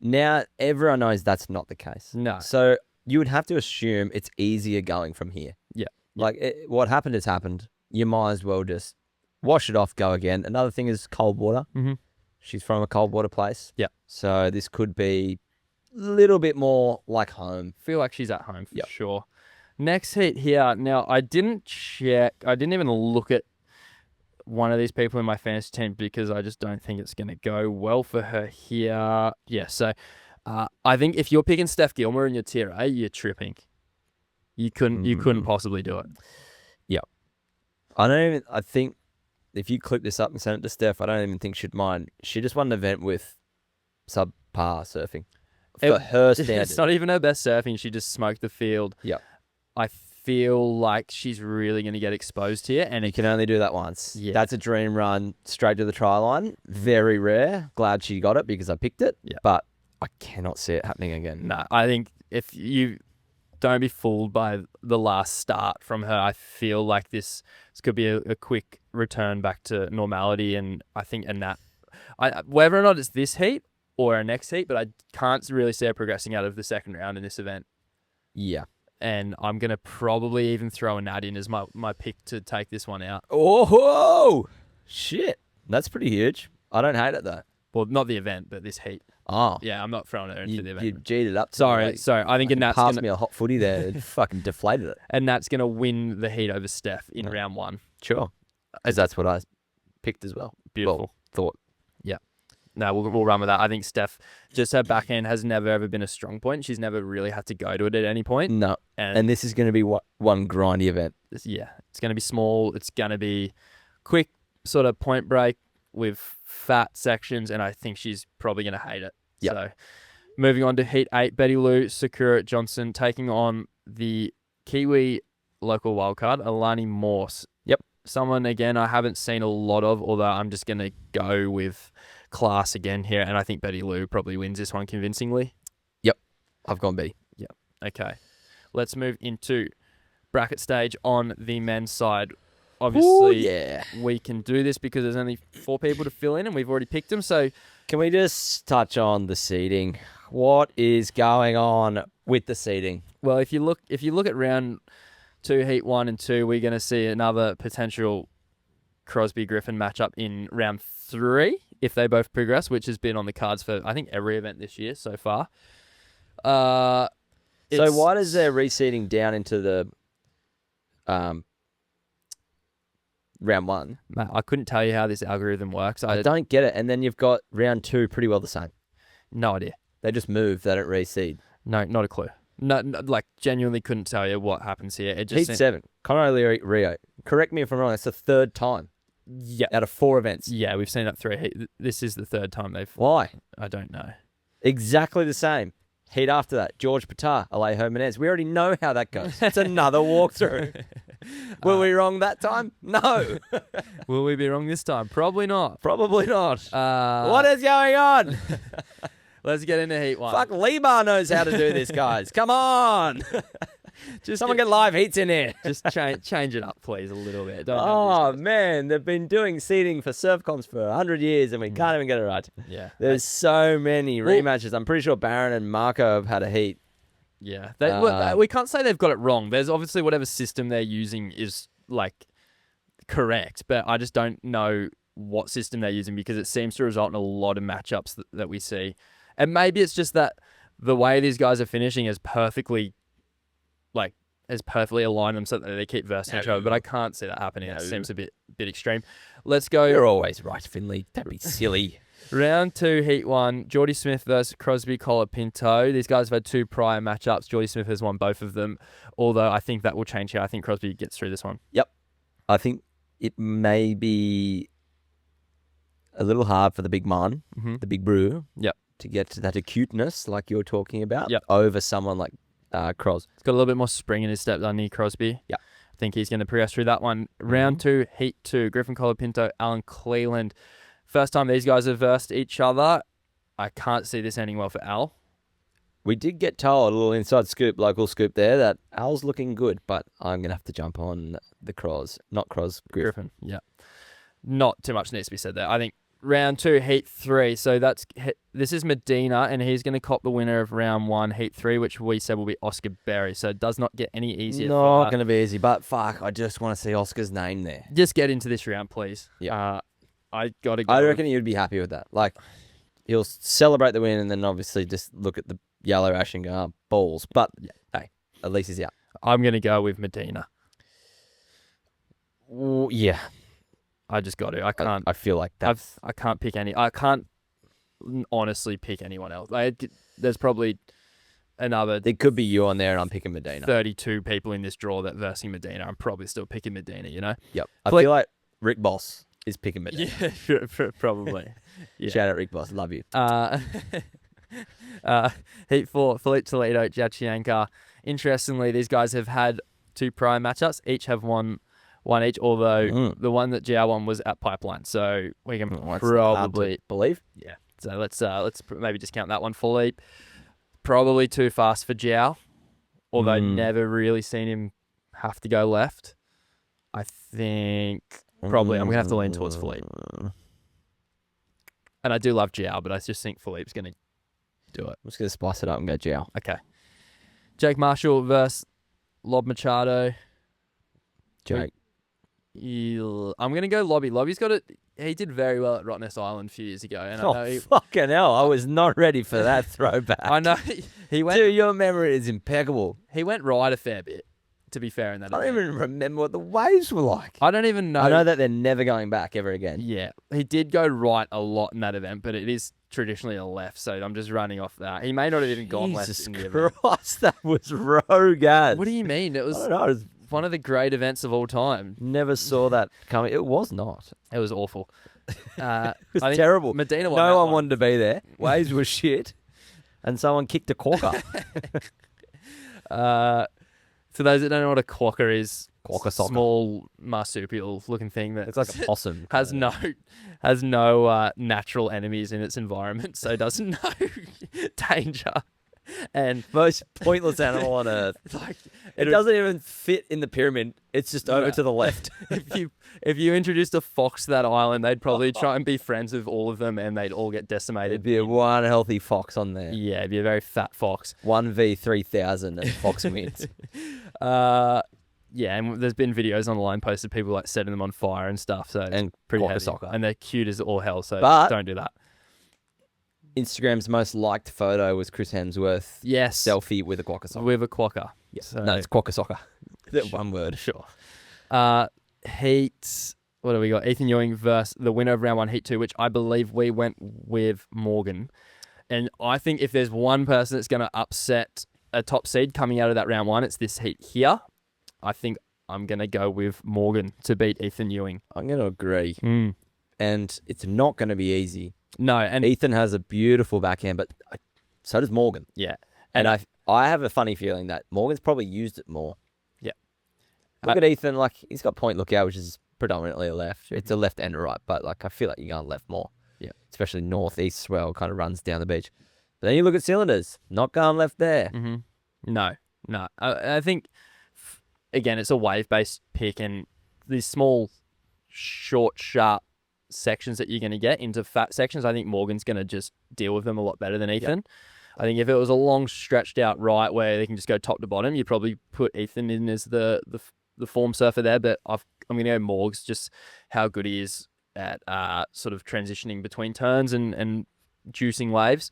Now everyone knows that's not the case. No. So you would have to assume it's easier going from here. Yeah. Like what happened has happened. You might as well just wash it off, go again. Another thing is cold water. Mm-hmm. She's from a cold water place. Yeah. So this could be little bit more like home. Feel like she's at home for sure. Next heat here. Now, I didn't even look at one of these people in my fantasy team because I just don't think it's going to go well for her here. Yeah, so I think if you're picking Steph Gilmore in your tier A, you're tripping. You couldn't possibly do it. Yeah. I think if you clip this up and send it to Steph, I don't even think she'd mind. She just won an event with subpar surfing. For her standard. It's not even her best surfing. She just smoked the field. Yeah. I feel like she's really going to get exposed here. And you can only do that once. Yeah. That's a dream run straight to the try line. Very rare. Glad she got it because I picked it. Yeah. But I cannot see it happening again. No, I think if you don't be fooled by the last start from her. I feel like this could be a quick return back to normality, and I think whether or not it's this heat or our next heat, but I can't really see her progressing out of the second round in this event. Yeah. And I'm going to probably even throw a Nat in as my pick to take this one out. Oh, shit. That's pretty huge. I don't hate it, though. Well, not the event, but this heat. Oh. Yeah, I'm not throwing her in for the event. You G'd it up. Sorry. I think Nat's Nat's passed me a hot footy there. It fucking deflated it. and Nat's going to win the heat over Steph in round 1. Sure. Because that's what I picked as well. Beautiful. Well, thought. Yeah. No, we'll run with that. I think Steph, just her backhand has never ever been a strong point. She's never really had to go to it at any point. No. And And this is going to be one grindy event. it's going to be small. It's going to be quick sort of point break with fat sections, and I think she's probably going to hate it. Yep. So moving on to Heat 8, Betty Lou, Sakura Johnson taking on the Kiwi local wildcard, Alani Morse. Yep. Someone, again, I haven't seen a lot of, although I'm just going to go with class again here, and I think Betty Lou probably wins this one convincingly. I've gone Betty. Okay. Let's move into bracket stage on the men's side. Obviously, yeah. we can do this because there's only 4 people to fill in, and we've already picked them. So, Can we just touch on the seeding? What is going on with the seeding? well, if you look at round 2, Heat 1 and 2, we're going to see another potential Crosby Griffin matchup in round 3 if they both progress, which has been on the cards for I think every event this year so far. So why does their reseeding down into the round 1? Matt, I couldn't tell you how this algorithm works. I don't get it. And then you've got round 2 pretty well the same. No idea. They just move. They don't reseed. No, not a clue. No, like genuinely couldn't tell you what happens here. It just Heat 7. Conor O'Leary, Rio. Correct me if I'm wrong. That's the 3rd time Yeah, out of 4 events. yeah, we've seen that 3 heat. This is the 3rd time they've. Why? I don't know. Exactly the same. Heat after that. George Patar, Alejo Menez. We already know how that goes. It's another walkthrough. Were we wrong that time? No. Will we be wrong this time? Probably not. Probably not. What is going on? Let's get into Heat 1. Fuck, Lebar knows how to do this, guys. Come on. Just Someone get live heats in here. just change it up, please, a little bit. Don't Oh, man. They've been doing seeding for surf comps for 100 years and we can't even get it right. Yeah. There's so many rematches. I'm pretty sure Barron and Marco have had a heat. Yeah. We can't say they've got it wrong. There's obviously whatever system they're using is like correct, but I just don't know what system they're using because it seems to result in a lot of matchups that we see. And maybe it's just that the way these guys are finishing is perfectly aligned them so that they keep versing each other, but I can't see that happening. It seems a bit extreme. Let's go. You're always right, Finley. Don't be silly. Round 2, Heat 1, Geordie Smith versus Crosby Colapinto. These guys have had 2 prior matchups. Geordie Smith has won both of them, although I think that will change here. I think Crosby gets through this one. Yep. I think it may be a little hard for the big man, the big brew, to get to that acuteness like you're talking about over someone like Cros. He's got a little bit more spring in his step than Crosby. Yeah. I think he's going to progress through that one. Round 2, Heat 2, Griffin Colapinto, Alan Cleland. First time these guys have versed each other. I can't see this ending well for Al. We did get told, a little inside scoop, local scoop there, that Al's looking good, but I'm going to have to jump on the Cros. Not Cros, Griffin. Yeah. Not too much needs to be said there. I think round 2, Heat 3. So this is Medina, and he's going to cop the winner of round 1, Heat 3, which we said will be Oscar Berry. So it does not get any easier. Not going to be easy, but fuck, I just want to see Oscar's name there. Just get into this round, please. Yeah. I got to go. I reckon you'd be happy with that. Like, he'll celebrate the win and then obviously just look at the yellow ash and go, oh, balls. But, hey, at least he's out. I'm going to go with Medina. Yeah. I just got to. I can't. I feel like that. I can't pick any. I can't honestly pick anyone else. There's probably another. There could be you on there, and I'm picking Medina. 32 people in this draw that versing Medina. I'm probably still picking Medina. You know. Yep. I feel like Rick Boss is picking Medina. Yeah, probably. Yeah. Shout out Rick Boss. Love you. Heat 4, Philippe Toledo, Jachianka. Interestingly, these guys have had 2 prior matchups. Each have won one each, although the one that Jiao won was at Pipeline. So we can probably believe. Yeah. So let's maybe discount that one. Philippe, probably too fast for Jiao. although never really seen him have to go left. I think probably I'm going to have to lean towards Philippe. And I do love Jiao, but I just think Philippe's going to do it. I'm just going to spice it up and go Jiao. Okay. Jake Marshall versus Lob Machado. Jake. I'm going to go Lobby. Lobby's got it. He did very well at Rottnest Island a few years ago. And I know fucking hell. I was not ready for that throwback. I know. He went. Dude, your memory is impeccable. He went right a fair bit, to be fair, in that I don't event. even remember what the waves were like. I don't even know. I know that they're never going back ever again. Yeah. He did go right a lot in that event, but it is traditionally a left, so I'm just running off that. He may not have even gone left Jesus in the event. Christ, that was rogue as. What do you mean? It I was don't know. It was, one of the great events of all time. never saw that coming. It was not. It was awful. It I was think terrible. Medina won No that one wanted to be there. Waves were shit. And someone kicked a corker. For those that don't know what a quokka is, Quokka soccer. small marsupial looking thing that It's like a possum. has no natural enemies in its environment, so doesn't know danger. And Most pointless animal on earth. like It doesn't even fit in the pyramid. It's just over to the left. if you introduced a fox to that island, they'd probably try and be friends with all of them, and they'd all get decimated. There'd be one healthy fox on there. Yeah, it'd be a very fat fox. 1v3000 and fox wins. Yeah, and there's been videos online posted people like setting them on fire and stuff. So it's And pretty quokka heavy. soccer. And they're cute as all hell. So But- don't do that. Instagram's most liked photo was Chris Hemsworth Yes, selfie with a quokka soccer. with a quokka. Yes. So- No, it's quokka soccer. One word. Sure. Heat. What do we got? Ethan Ewing versus the winner of round 1, Heat 2, which I believe we went with Morgan. And I think if there's one person that's going to upset a top seed coming out of that round 1, it's this Heat here. I think I'm going to go with Morgan to beat Ethan Ewing. I'm going to agree. And it's not going to be easy. No, and Ethan has a beautiful backhand, but so does Morgan. yeah. And I have a funny feeling that Morgan's probably used it more. Yeah. Look at Ethan, like he's got point lookout, which is predominantly a left. It's a left and a right, but like I feel like you're going left more. Yeah. Especially northeast swell kind of runs down the beach. But then you look at cylinders, not going left there. No. I think, again, it's a wave-based pick, and these small, short, sharp sections that you're going to get into fat sections, I think Morgan's going to just deal with them a lot better than Ethan. Yep. I think if it was a long, stretched out right where they can just go top to bottom, you'd probably put Ethan in as the form surfer there, but I'm going to go Morgs, just how good he is at sort of transitioning between turns and juicing waves.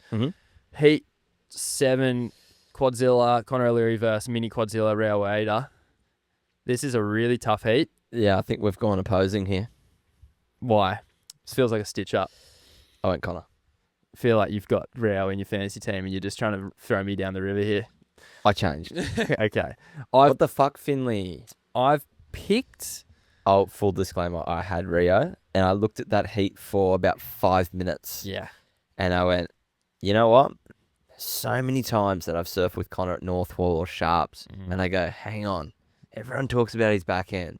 Heat 7, Quadzilla, Conor O'Leary versus Mini Quadzilla, Rio Wader. This is a really tough heat. Yeah, I think we've gone opposing here. Why? This feels like a stitch up. I went Connor. I feel like you've got Rio in your fantasy team and you're just trying to throw me down the river here. I changed. Okay. What the fuck, Finley? I've picked... Oh, full disclaimer, I had Rio, and I looked at that heat for about 5 minutes. Yeah. And I went, you know what? So many times that I've surfed with Connor at Northwall or Sharps, and I go, hang on. Everyone talks about his backhand.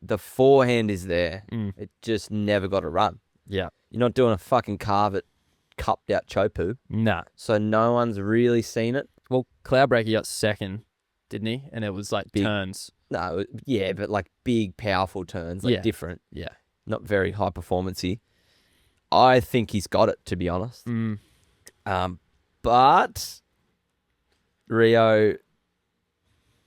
The forehand is there. It just never got a run. Yeah. You're not doing a fucking carve it, cupped out chopu. Nah. So no one's really seen it. Well, Cloudbreaker got second, didn't he? And it was like Big. turns. No, yeah, but like big, powerful turns, like Yeah. different. Yeah. Not very high performance-y. I think he's got it, to be honest. But Rio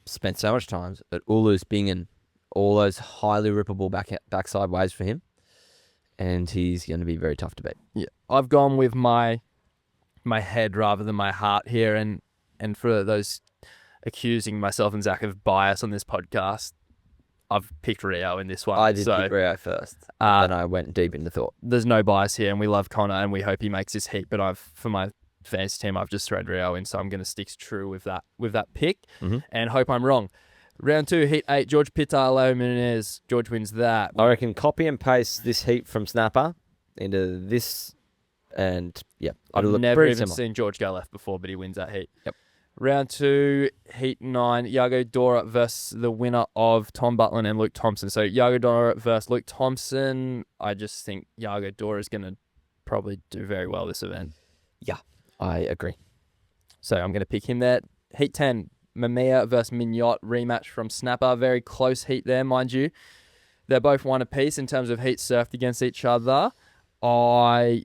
spent so much time at Ulu's Bingen, all those highly rippable backside waves for him, and he's going to be very tough to beat. Yeah. I've gone with my head rather than my heart here, and for those accusing myself and Zach of bias on this podcast, I've picked Rio in this one. I did pick Rio first, then I went deep into thought. There's no bias here, and we love Connor, and we hope he makes this heat. But for my fantasy team, I've just thrown Rio in, so I'm going to stick true with that pick, and hope I'm wrong. Round 2, Heat 8, George Pittar, Leo Menez. George wins that. I reckon copy and paste this heat from Snapper into this, and yeah, I've it'll look never pretty even similar. seen George go left before, but he wins that heat. Yep. Round 2, Heat 9, Iago Dora versus the winner of Tom Butland and Luke Thompson. So Iago Dora versus Luke Thompson. I just think Iago Dora is going to probably do very well this event. Yeah, I agree. So I'm going to pick him there. Heat 10, Mamiya versus Mignot rematch from Snapper. Very close heat there, mind you. They're both one apiece in terms of heat surfed against each other. I'm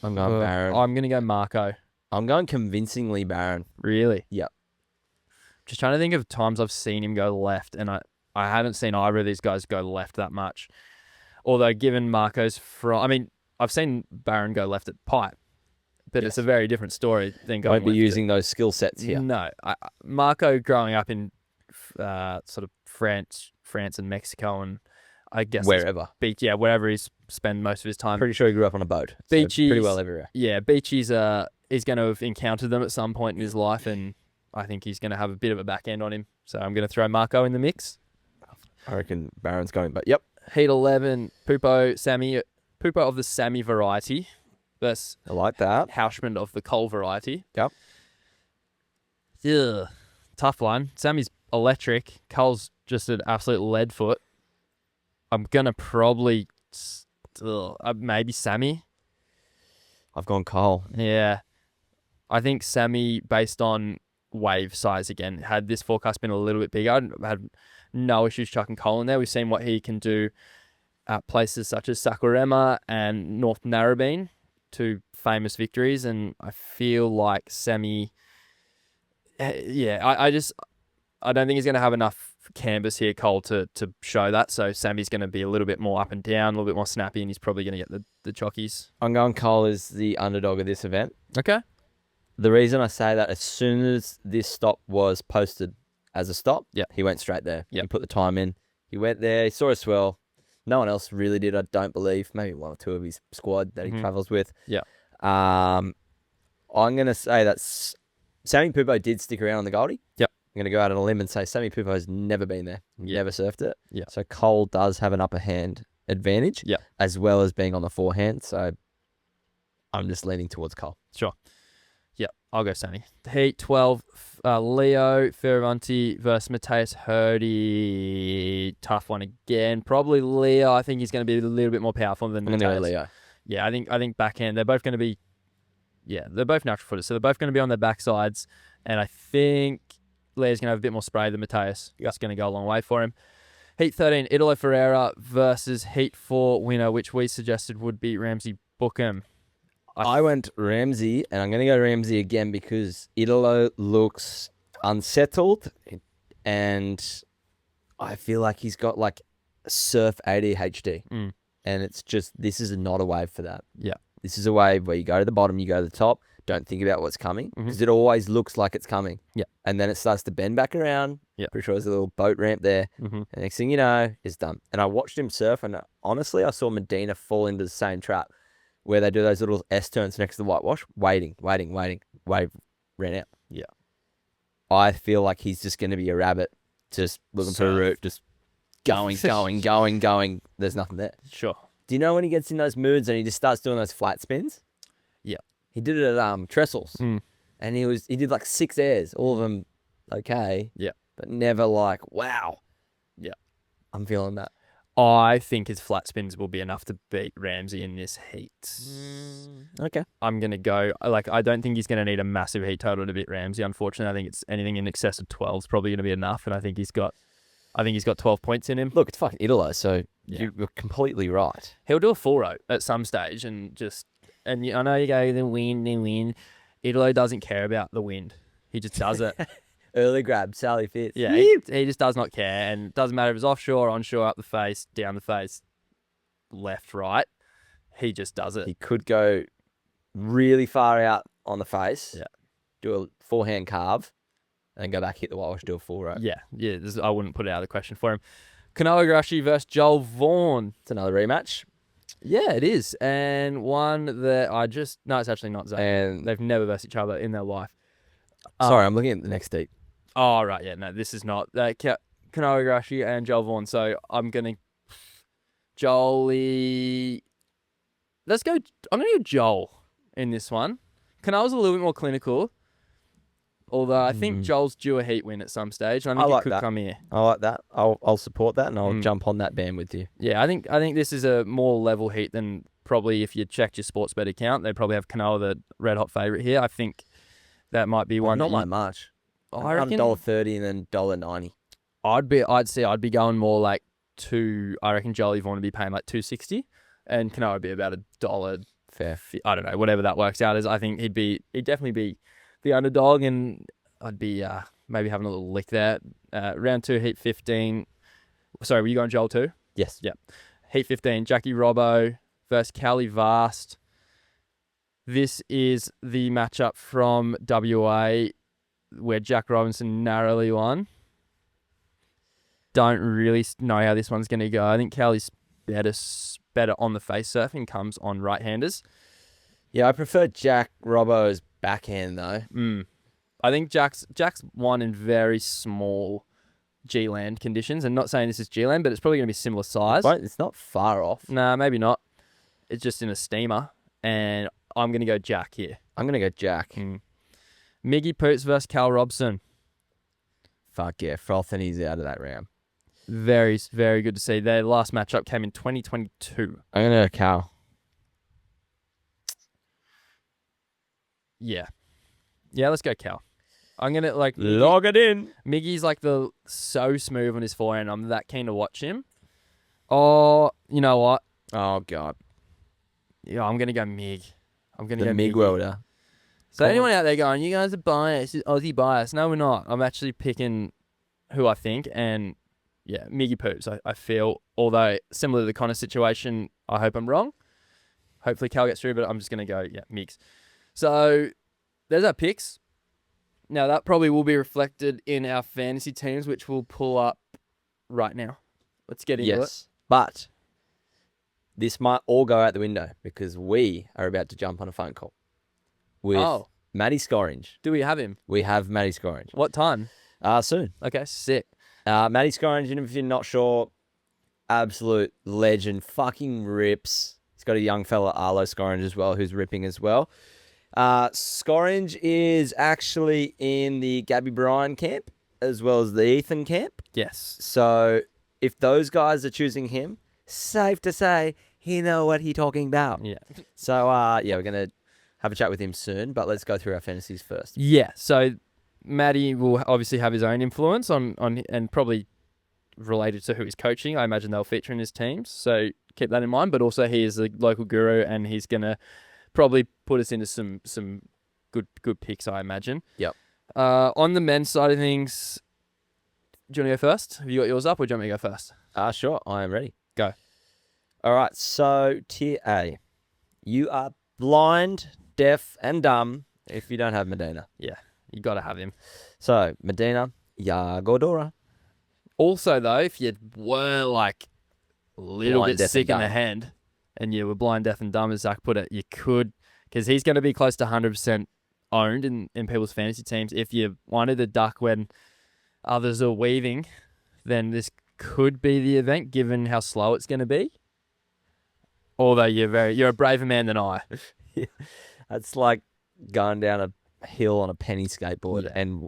going Barron. I'm going to go Marco. I'm going convincingly Barron. Really? Yep. Just trying to think of times I've seen him go left, and I haven't seen either of these guys go left that much. Although, given Marco's I've seen Barron go left at pipe, but Yes. it's a very different story than going Won't be left using those skill sets here. No. Marco growing up in sort of France and Mexico, and I guess Wherever. beach, wherever he's spent most of his time. Pretty sure he grew up on a boat. Beachies, pretty well everywhere. Yeah, Beachies is going to have encountered them at some point in his life, and I think he's going to have a bit of a back end on him. So I'm going to throw Marco in the mix. I reckon Barron's going, but yep. Heat 11, Pupo of the Sammy variety versus I like that. Hauschman of the Cole variety. Yep. Ugh, tough one. Sammy's electric. Cole's just an absolute lead foot. I'm going to probably maybe Sammy. I've gone Cole. Yeah. I think Sammy, based on wave size again, had this forecast been a little bit bigger, I'd had no issues chucking Cole in there. We've seen what he can do at places such as Sakurema and North Narrabeen, two famous victories, and I feel like Sammy, I don't think he's going to have enough canvas here, Cole, to show that. So Sammy's going to be a little bit more up and down, a little bit more snappy, and he's probably going to get the chockies. I'm going Cole as the underdog of this event. Okay. The reason I say that, as soon as this stop was posted as a stop, he went straight there. Yep. He put the time in. He went there. He saw a swell. No one else really did, I don't believe. Maybe one or two of his squad that he travels with. Yeah. I'm going to say that Sammy Pupo did stick around on the Goldie. Yep. I'm going to go out on a limb and say Sammy Pupo has never been there. Yep. Never surfed it. Yeah. So Cole does have an upper hand advantage. Yep. As well as being on the forehand. So I'm just leaning towards Cole. Sure. Yep, I'll go Sammy. Heat 12, Leo Fioravanti versus Mateus Hurdy. Tough one again. Probably Leo. I think he's going to be a little bit more powerful than I'm going to Mateus. go Leo. Yeah, I think backhand. They're both going to be, they're both natural footers, so they're both going to be on their backsides. And I think Leo's going to have a bit more spray than Mateus. That's going to go a long way for him. Heat 13, Italo Ferreira versus Heat 4 winner, which we suggested would be Ramsey Bookham. I went Ramsey, and I'm going to go Ramsey again because Italo looks unsettled, and I feel like he's got like surf ADHD. And it's just, this is not a wave for that. Yeah. This is a wave where you go to the bottom, you go to the top, don't think about what's coming, because it always looks like it's coming. Yeah. And then it starts to bend back around. Yeah. Pretty sure there's a little boat ramp there. And next thing you know, it's done. And I watched him surf, and honestly, I saw Medina fall into the same trap where they do those little S-turns next to the whitewash, waiting. Wave ran out. Yeah. I feel like he's just going to be a rabbit, just looking for a route, just going. There's nothing there. Sure. Do you know when he gets in those moods and he just starts doing those flat spins? Yeah. He did it at Trestles. And he did like 6 airs, all of them okay. Yeah. But never like, wow. Yeah. I'm feeling that. I think his flat spins will be enough to beat Ramsey in this heat. Okay. I'm going to go, I don't think he's going to need a massive heat total to beat Ramsey. Unfortunately, I think it's anything in excess of 12 is probably going to be enough. And I think he's got 12 points in him. Look, it's fucking Italo, so you're completely right. He'll do a full rope at some stage and I know you go, the wind. Italo doesn't care about the wind. He just does it. Early grab, Sally Fitz. Yeah, he just does not care. And it doesn't matter if it's offshore, onshore, up the face, down the face, left, right. He just does it. He could go really far out on the face, do a forehand carve, and then go back, hit the whitewash, do a full rope. Yeah. I wouldn't put it out of the question for him. Kanoa Igarashi versus Joel Vaughan. It's another rematch. Yeah, it is. And one that it's actually not, Zach. And They've never versed each other in their life. sorry, I'm looking at the next heat. Oh, right. Yeah, no, this is not. Kanoa Igarashi and Joel Vaughan. So I'm going to... Jolie... I'm going to go Joel in this one. Kanoa's a little bit more clinical. Although I think Joel's due a heat win at some stage. And I think like it could that. come here. I like that. I'll support that, and I'll jump on that band with you. Yeah, I think this is a more level heat than probably if you checked your sports bet account. They probably have Kanoa the red hot favourite here. I think that might be one. Not by much. I reckon $1.30 and then $1.90. I'd be going more like I reckon Jolie Vaughan would be paying like $2.60 and Cano would be about $1. Fair. I don't know, whatever that works out as. I think he'd definitely be the underdog, and I'd be maybe having a little lick there. Round 2, heat 15. Sorry, were you going Joel too? Yes. Yeah. Heat 15, Jackie Robbo versus Callie Vast. This is the matchup from WA where Jack Robinson narrowly won. Don't really know how this one's going to go. I think Callie's better on the face surfing, comes on right-handers. Yeah, I prefer Jack Robbo's backhand though. I think Jack's won in very small G-land conditions, and not saying this is G-land, but it's probably going to be similar size. But it's not far off. Nah, maybe not. It's just in a steamer, and I'm going to go Jack here. I'm going to go Jack. Miggy Poots versus Cal Robson. Fuck yeah, Frotheney's out of that round. Very, very good to see. Their last matchup came in 2022. I'm going to go Cal. Yeah, let's go Cal. I'm going to log it in. Miggy's so smooth on his forehand. I'm that keen to watch him. Oh, you know what? Oh, God. Yeah, I'm going to go Mig. I'm going to The go Mig Miggy. welder. So anyone out there going, you guys are biased, it's Aussie bias. No, we're not. I'm actually picking who I think, and yeah, Miggy Poops, I feel, although similar to the Connor situation, I hope I'm wrong. Hopefully Cal gets through, but I'm just going to go, Migs. So there's our picks. Now, that probably will be reflected in our fantasy teams, which we'll pull up right now. Let's get into it. But this might all go out the window because we are about to jump on a phone call with Matty Scoringe. Do we have him? We have Matty Scoringe. What time? Soon. Okay, sick. Matty Scoringe, and if you're not sure, absolute legend, fucking rips. He's got a young fella, Arlo Scoringe, as well, who's ripping as well. Scoringe is actually in the Gabby Bryan camp as well as the Ethan camp. Yes. So if those guys are choosing him, safe to say he know what he talking about. Yeah. So we're gonna have a chat with him soon, but let's go through our fantasies first. Yeah. So Matty will obviously have his own influence on and probably related to who he's coaching. I imagine they'll feature in his teams. So keep that in mind. But also he is a local guru and he's gonna probably put us into some good picks, I imagine. Yep. On the men's side of things, do you want to go first? Have you got yours up, or do you want me to go first? Sure, I am ready. Go. All right, so Tier A. You are blind, deaf, and dumb if you don't have Medina. Yeah, you got to have him. So, Medina, Yagodora. Also, though, if you were like a little Blind, bit deaf, sick and in the dumb. hand and you were blind, deaf, and dumb, as Zach put it, you could, because he's going to be close to 100% owned in people's fantasy teams. If you wanted to duck when others are weaving, then this could be the event, given how slow it's going to be. Although you're a braver man than I. That's like going down a hill on a penny skateboard and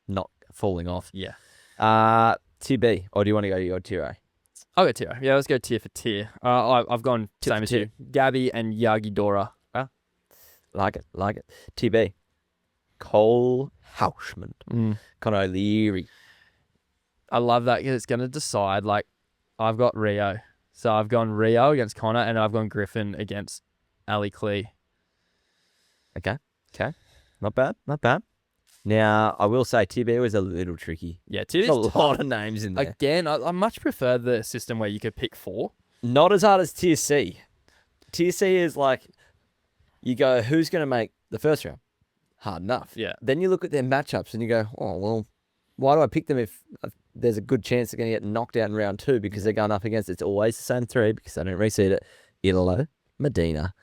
not falling off. Yeah. Tier B, or do you want to go to your Tier A? I'll go tier. Yeah, let's go tier for tier. I've gone same as you. Gabby and Yagi Dora. Like it. Tier B, Cole Houshman. Conor O'Leary. I love that because it's going to decide. Like, I've got Rio. So I've gone Rio against Connor, and I've gone Griffin against Ali Klee. Okay. Not bad. Now, I will say Tier B was a little tricky. Yeah, tier There's a lot of names in there. Again, I much prefer the system where you could pick 4. Not as hard as Tier C. Tier C is like, you go, who's going to make the first round? Hard enough. Yeah. Then you look at their matchups and you go, oh, well, why do I pick them if there's a good chance they're going to get knocked out in round 2 because they're going up against, it's always the same 3 because they don't reseed it. Ilolo, Medina,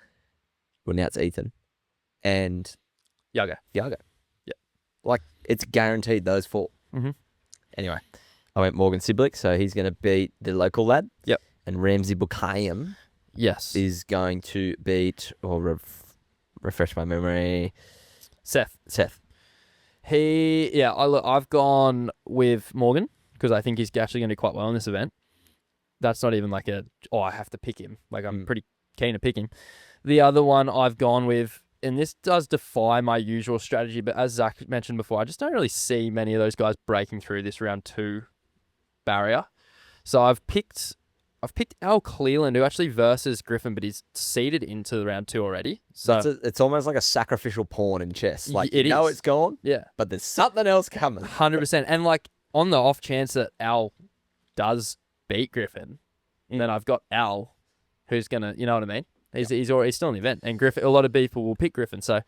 well, now it's Ethan, and Yago. Yeah. Like, it's guaranteed those 4. Mm-hmm. Anyway, I went Morgan Siblick, so he's going to beat the local lad. Yep. And Ramsey Bukayam is going to beat, or refresh my memory, Seth. He, I've gone with Morgan because I think he's actually going to do quite well in this event. That's not even like I have to pick him. Like, I'm pretty keen to pick him. The other one I've gone with and this does defy my usual strategy, but as Zach mentioned before, I just don't really see many of those guys breaking through this round 2 barrier. So I've picked Al Cleland, who actually versus Griffin, but he's seeded into the round 2 already. So It's almost like a sacrificial pawn in chess. Like, It you know is. it's gone, yeah, but there's something else coming. 100%. And like on the off chance that Al does beat Griffin, then I've got Al, who's gonna, you know what I mean? He's already still in the event, and Griffin. A lot of people will pick Griffin. So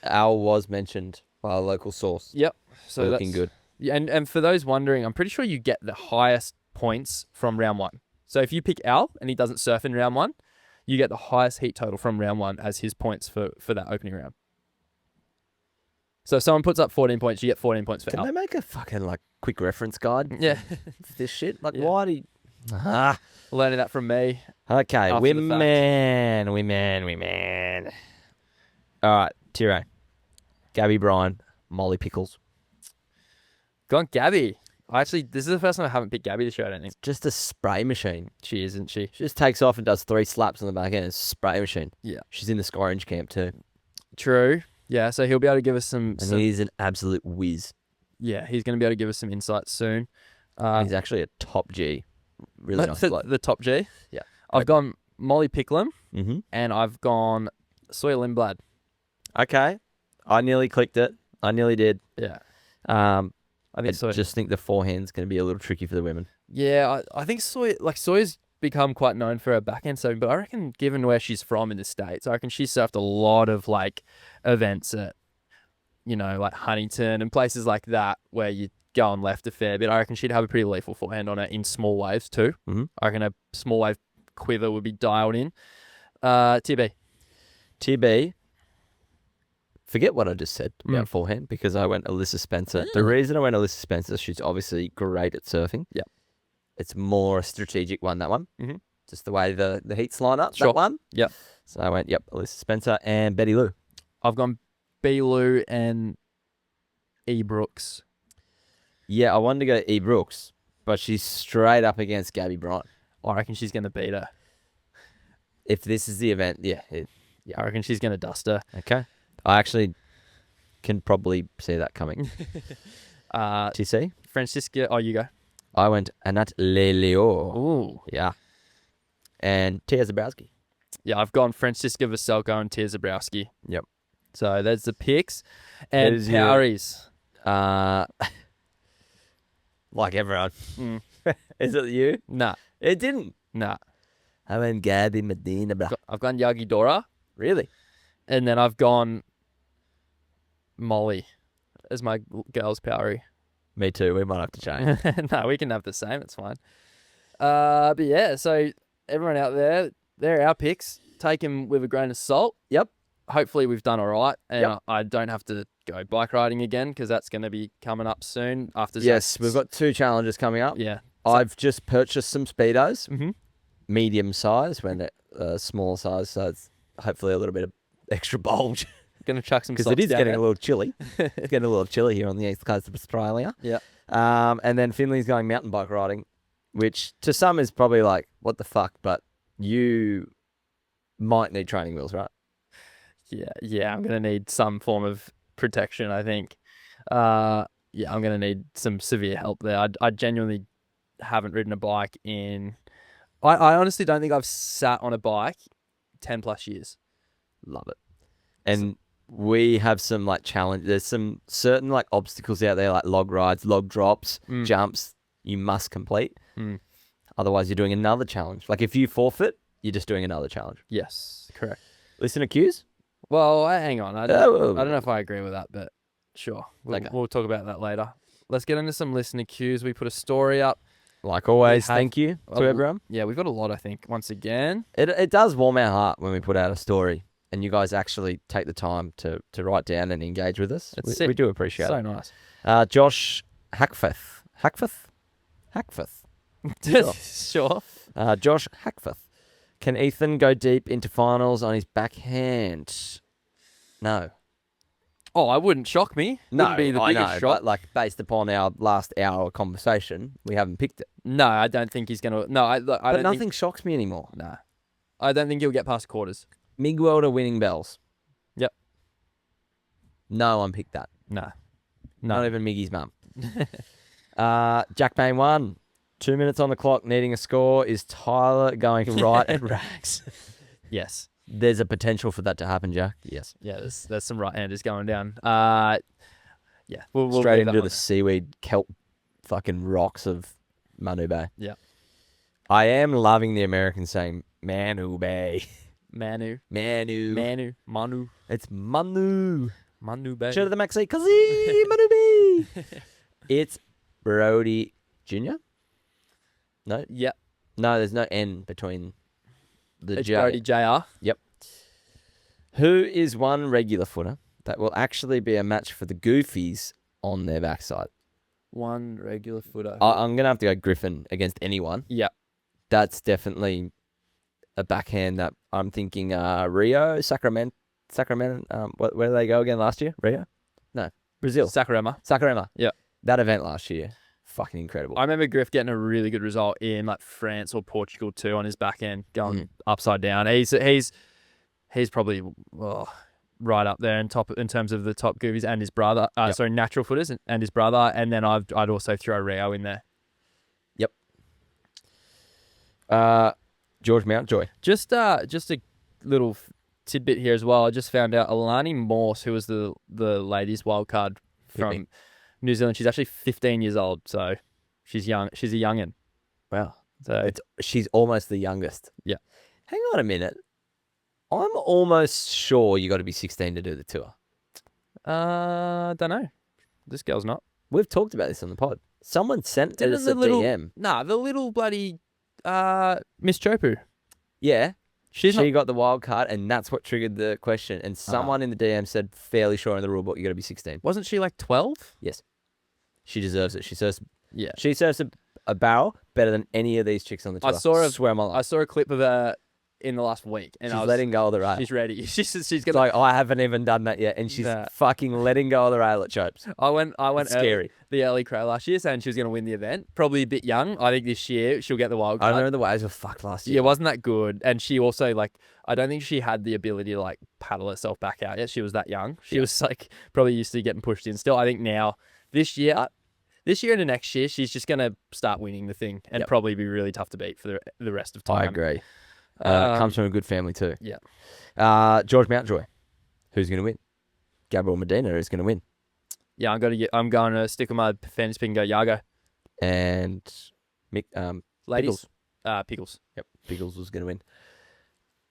Al was mentioned by a local source. yep. So Looking that's good. Yeah, and for those wondering, I'm pretty sure you get the highest points from round 1. So if you pick Al and he doesn't surf in round 1, you get the highest heat total from round 1 as his points for that opening round. So if someone puts up 14 points, you get 14 points for Can Al. they make a fucking like quick reference guide Yeah. for this shit? Like, Yeah. why do you... Ah. Learning that from me. Okay, After the fact. women. All right, Tiro. Gabby Bryan, Molly Pickles. Gone Gabby. This is the first time I haven't picked Gabby this year, I don't think. Just a spray machine. She isn't she? She just takes off and does 3 slaps on the back end. It's a spray machine. Yeah. She's in the Scorange camp too. True. Yeah, so he'll be able to give us And he's an absolute whiz. yeah, he's going to be able to give us some insights soon. He's actually a top G. Really nice bloke. The top G. Yeah. I've gone Molly Picklum Mm-hmm. and I've gone Sawyer Lindblad. Okay. I nearly clicked it. I nearly did. Yeah. I I think Sawyer. just think the forehand's going to be a little tricky for the women. Yeah, I think Sawyer's become quite known for her backhand serving, but I reckon given where she's from in the States, I reckon she's surfed a lot of like events at, like Huntington and places like that where you go on left a fair bit. I reckon she'd have a pretty lethal forehand on her in small waves too. Mhm. I reckon a small wave quiver would be dialed in. TB. TB, forget what I just said about Mm. forehand because I went Alyssa Spencer. The reason I went Alyssa Spencer, she's obviously great at surfing. Yep. It's more a strategic one, that one. Mhm. Just the way the heats line up, Sure. that one. Yep. So I went, Alyssa Spencer and Betty Lou. I've gone B. Lou and E. Brooks. Yeah, I wanted to go E. Brooks, but she's straight up against Gabby Bryan. I reckon she's going to beat her. If this is the event, yeah. I reckon she's going to dust her. Okay. I actually can probably see that coming. Uh, TC? Francisca. Oh, you go. I went Anat Lelio. Ooh. Yeah. And Tia Zabrowski. Yeah, I've gone Francisca Vaselko and Tia Zabrowski. Yep. So there's the picks. And There's your- Poweries. Like everyone. Mm. Is it you? Nah. It didn't. Nah. I went Gabby Medina. Blah. I've gone Yagi Dora. Really? And then I've gone Molly as my girl's Powery. Me too. We might have to change. No, we can have the same. It's fine. But yeah, so everyone out there, they're our picks. Take them with a grain of salt. Yep. Hopefully we've done all right. And Yep. I don't have to go bike riding again because that's going to be coming up soon after Yes, Zach's- we've got 2 challenges coming up. Yeah. I've just purchased some Speedos, Mm-hmm. medium size, when they're small size, so it's hopefully a little bit of extra bulge. Going to chuck some Because socks it is down getting there. a little chilly. It's getting a little chilly here on the east coast of Australia. Yeah. And then Finley's going mountain bike riding, which to some is probably like, what the fuck? But you might need training wheels, right? Yeah, I'm going to need some form of protection, I think. I'm going to need some severe help there. I genuinely haven't ridden a bike in... I honestly don't think I've sat on a bike 10 plus years. Love it. And we have some like challenge. There's some certain like obstacles out there, like log rides, log drops, Mm. jumps. You must complete. Mm. Otherwise, you're doing another challenge. Like if you forfeit, you're just doing another challenge. Yes, correct. Listener cues. Well, hang on. I Oh. don't know if I agree with that, but sure. Okay. We'll talk about that later. Let's get into some listener cues. We put a story up. Like always, have- thank you to Oh, everyone. Yeah, we've got a lot, I think, once again. It does warm our heart when we put out a story and you guys actually take the time to write down and engage with us. It's We sick. do appreciate So it. nice. Josh Hackfeth. Hackfeth. Sure. Josh Hackfeth. Can Ethan go deep into finals on his backhand? No. Oh, I wouldn't shock me. Wouldn't be the I biggest know, shock. but like based upon our last hour of conversation, we haven't picked it. No, I don't think he's going to... No, I But don't nothing think... shocks me anymore. Nah. I don't think he'll get past quarters. Mig Welder winning bells. Yep. No one picked that. No. Not even Miggy's mum. Jack Payne won. 2 minutes on the clock, needing a score. Is Tyler going right at Rags? Yes. There's a potential for that to happen, Jack. Yes. Yeah, there's some right-handers going down. Yeah. We'll Straight leave that into one the there. seaweed kelp fucking rocks of Manu Bay. Yeah. I am loving the Americans saying Manu Bay. Manu. Manu. It's Manu. Manu Bay. Shout out to the Maxi Kazi Manu Bay. It's Brody Jr. No? Yep. No, there's no N between the It's J. Brody JR. Who is one regular footer that will actually be a match for the Goofies on their backside? One regular footer. I'm going to have to go Griffin against anyone. Yeah. That's definitely a backhand that I'm thinking Rio, Sacramento. Where did they go again last year? Rio? No. Brazil. Sakurama. Yeah. That event last year. Fucking incredible. I remember Griff getting a really good result in like France or Portugal too on his backhand, going upside down. He's probably right up there in terms of the top goofies and his brother. Sorry, natural footers and his brother. And then I'd also throw Rio in there. Yep. George Mountjoy. Just a little tidbit here as well. I just found out Alani Morse, who was the ladies wild card from New Zealand, she's actually 15 years old, so she's young. She's a youngin. Wow. So She's almost the youngest. Yeah. Hang on a minute. I'm almost sure you got to be 16 to do the tour. don't know. This girl's not. We've talked about this on the pod. Someone sent Didn't us the a little- DM. Nah, the little bloody Miss Chopu. Yeah. She got the wild card, and that's what triggered the question. And someone in the DM said, fairly sure in the rule book, you got to be 16. wasn't she like 12? Yes. She deserves it. She serves Yeah. a barrel better than any of these chicks on the tour. Swear on my life. I saw a clip of her in the last week, and She's letting go of the rail. She's ready. She's It's gonna. like, I haven't even done that yet, and she's Nah. fucking letting go of the rail at Chopes. I went It's scary. the early crow last year, saying she was going to win the event. Probably a bit young. I think this year she'll get the wild I card. remember the waves were fucked last year. Yeah, wasn't that good? And she also I don't think she had the ability to paddle herself back out yet. She was that young. She was probably used to getting pushed in. Still, I think now this year into next year, she's just gonna start winning the thing and probably be really tough to beat for the rest of time. I agree. Comes from a good family too. Yeah. George Mountjoy. Who's going to win? Gabriel Medina is going to win. Yeah, I'm going to stick with my fantasy pick and go Yago. And Mick, Ladies, Pickles. Yep, Pickles was going to win.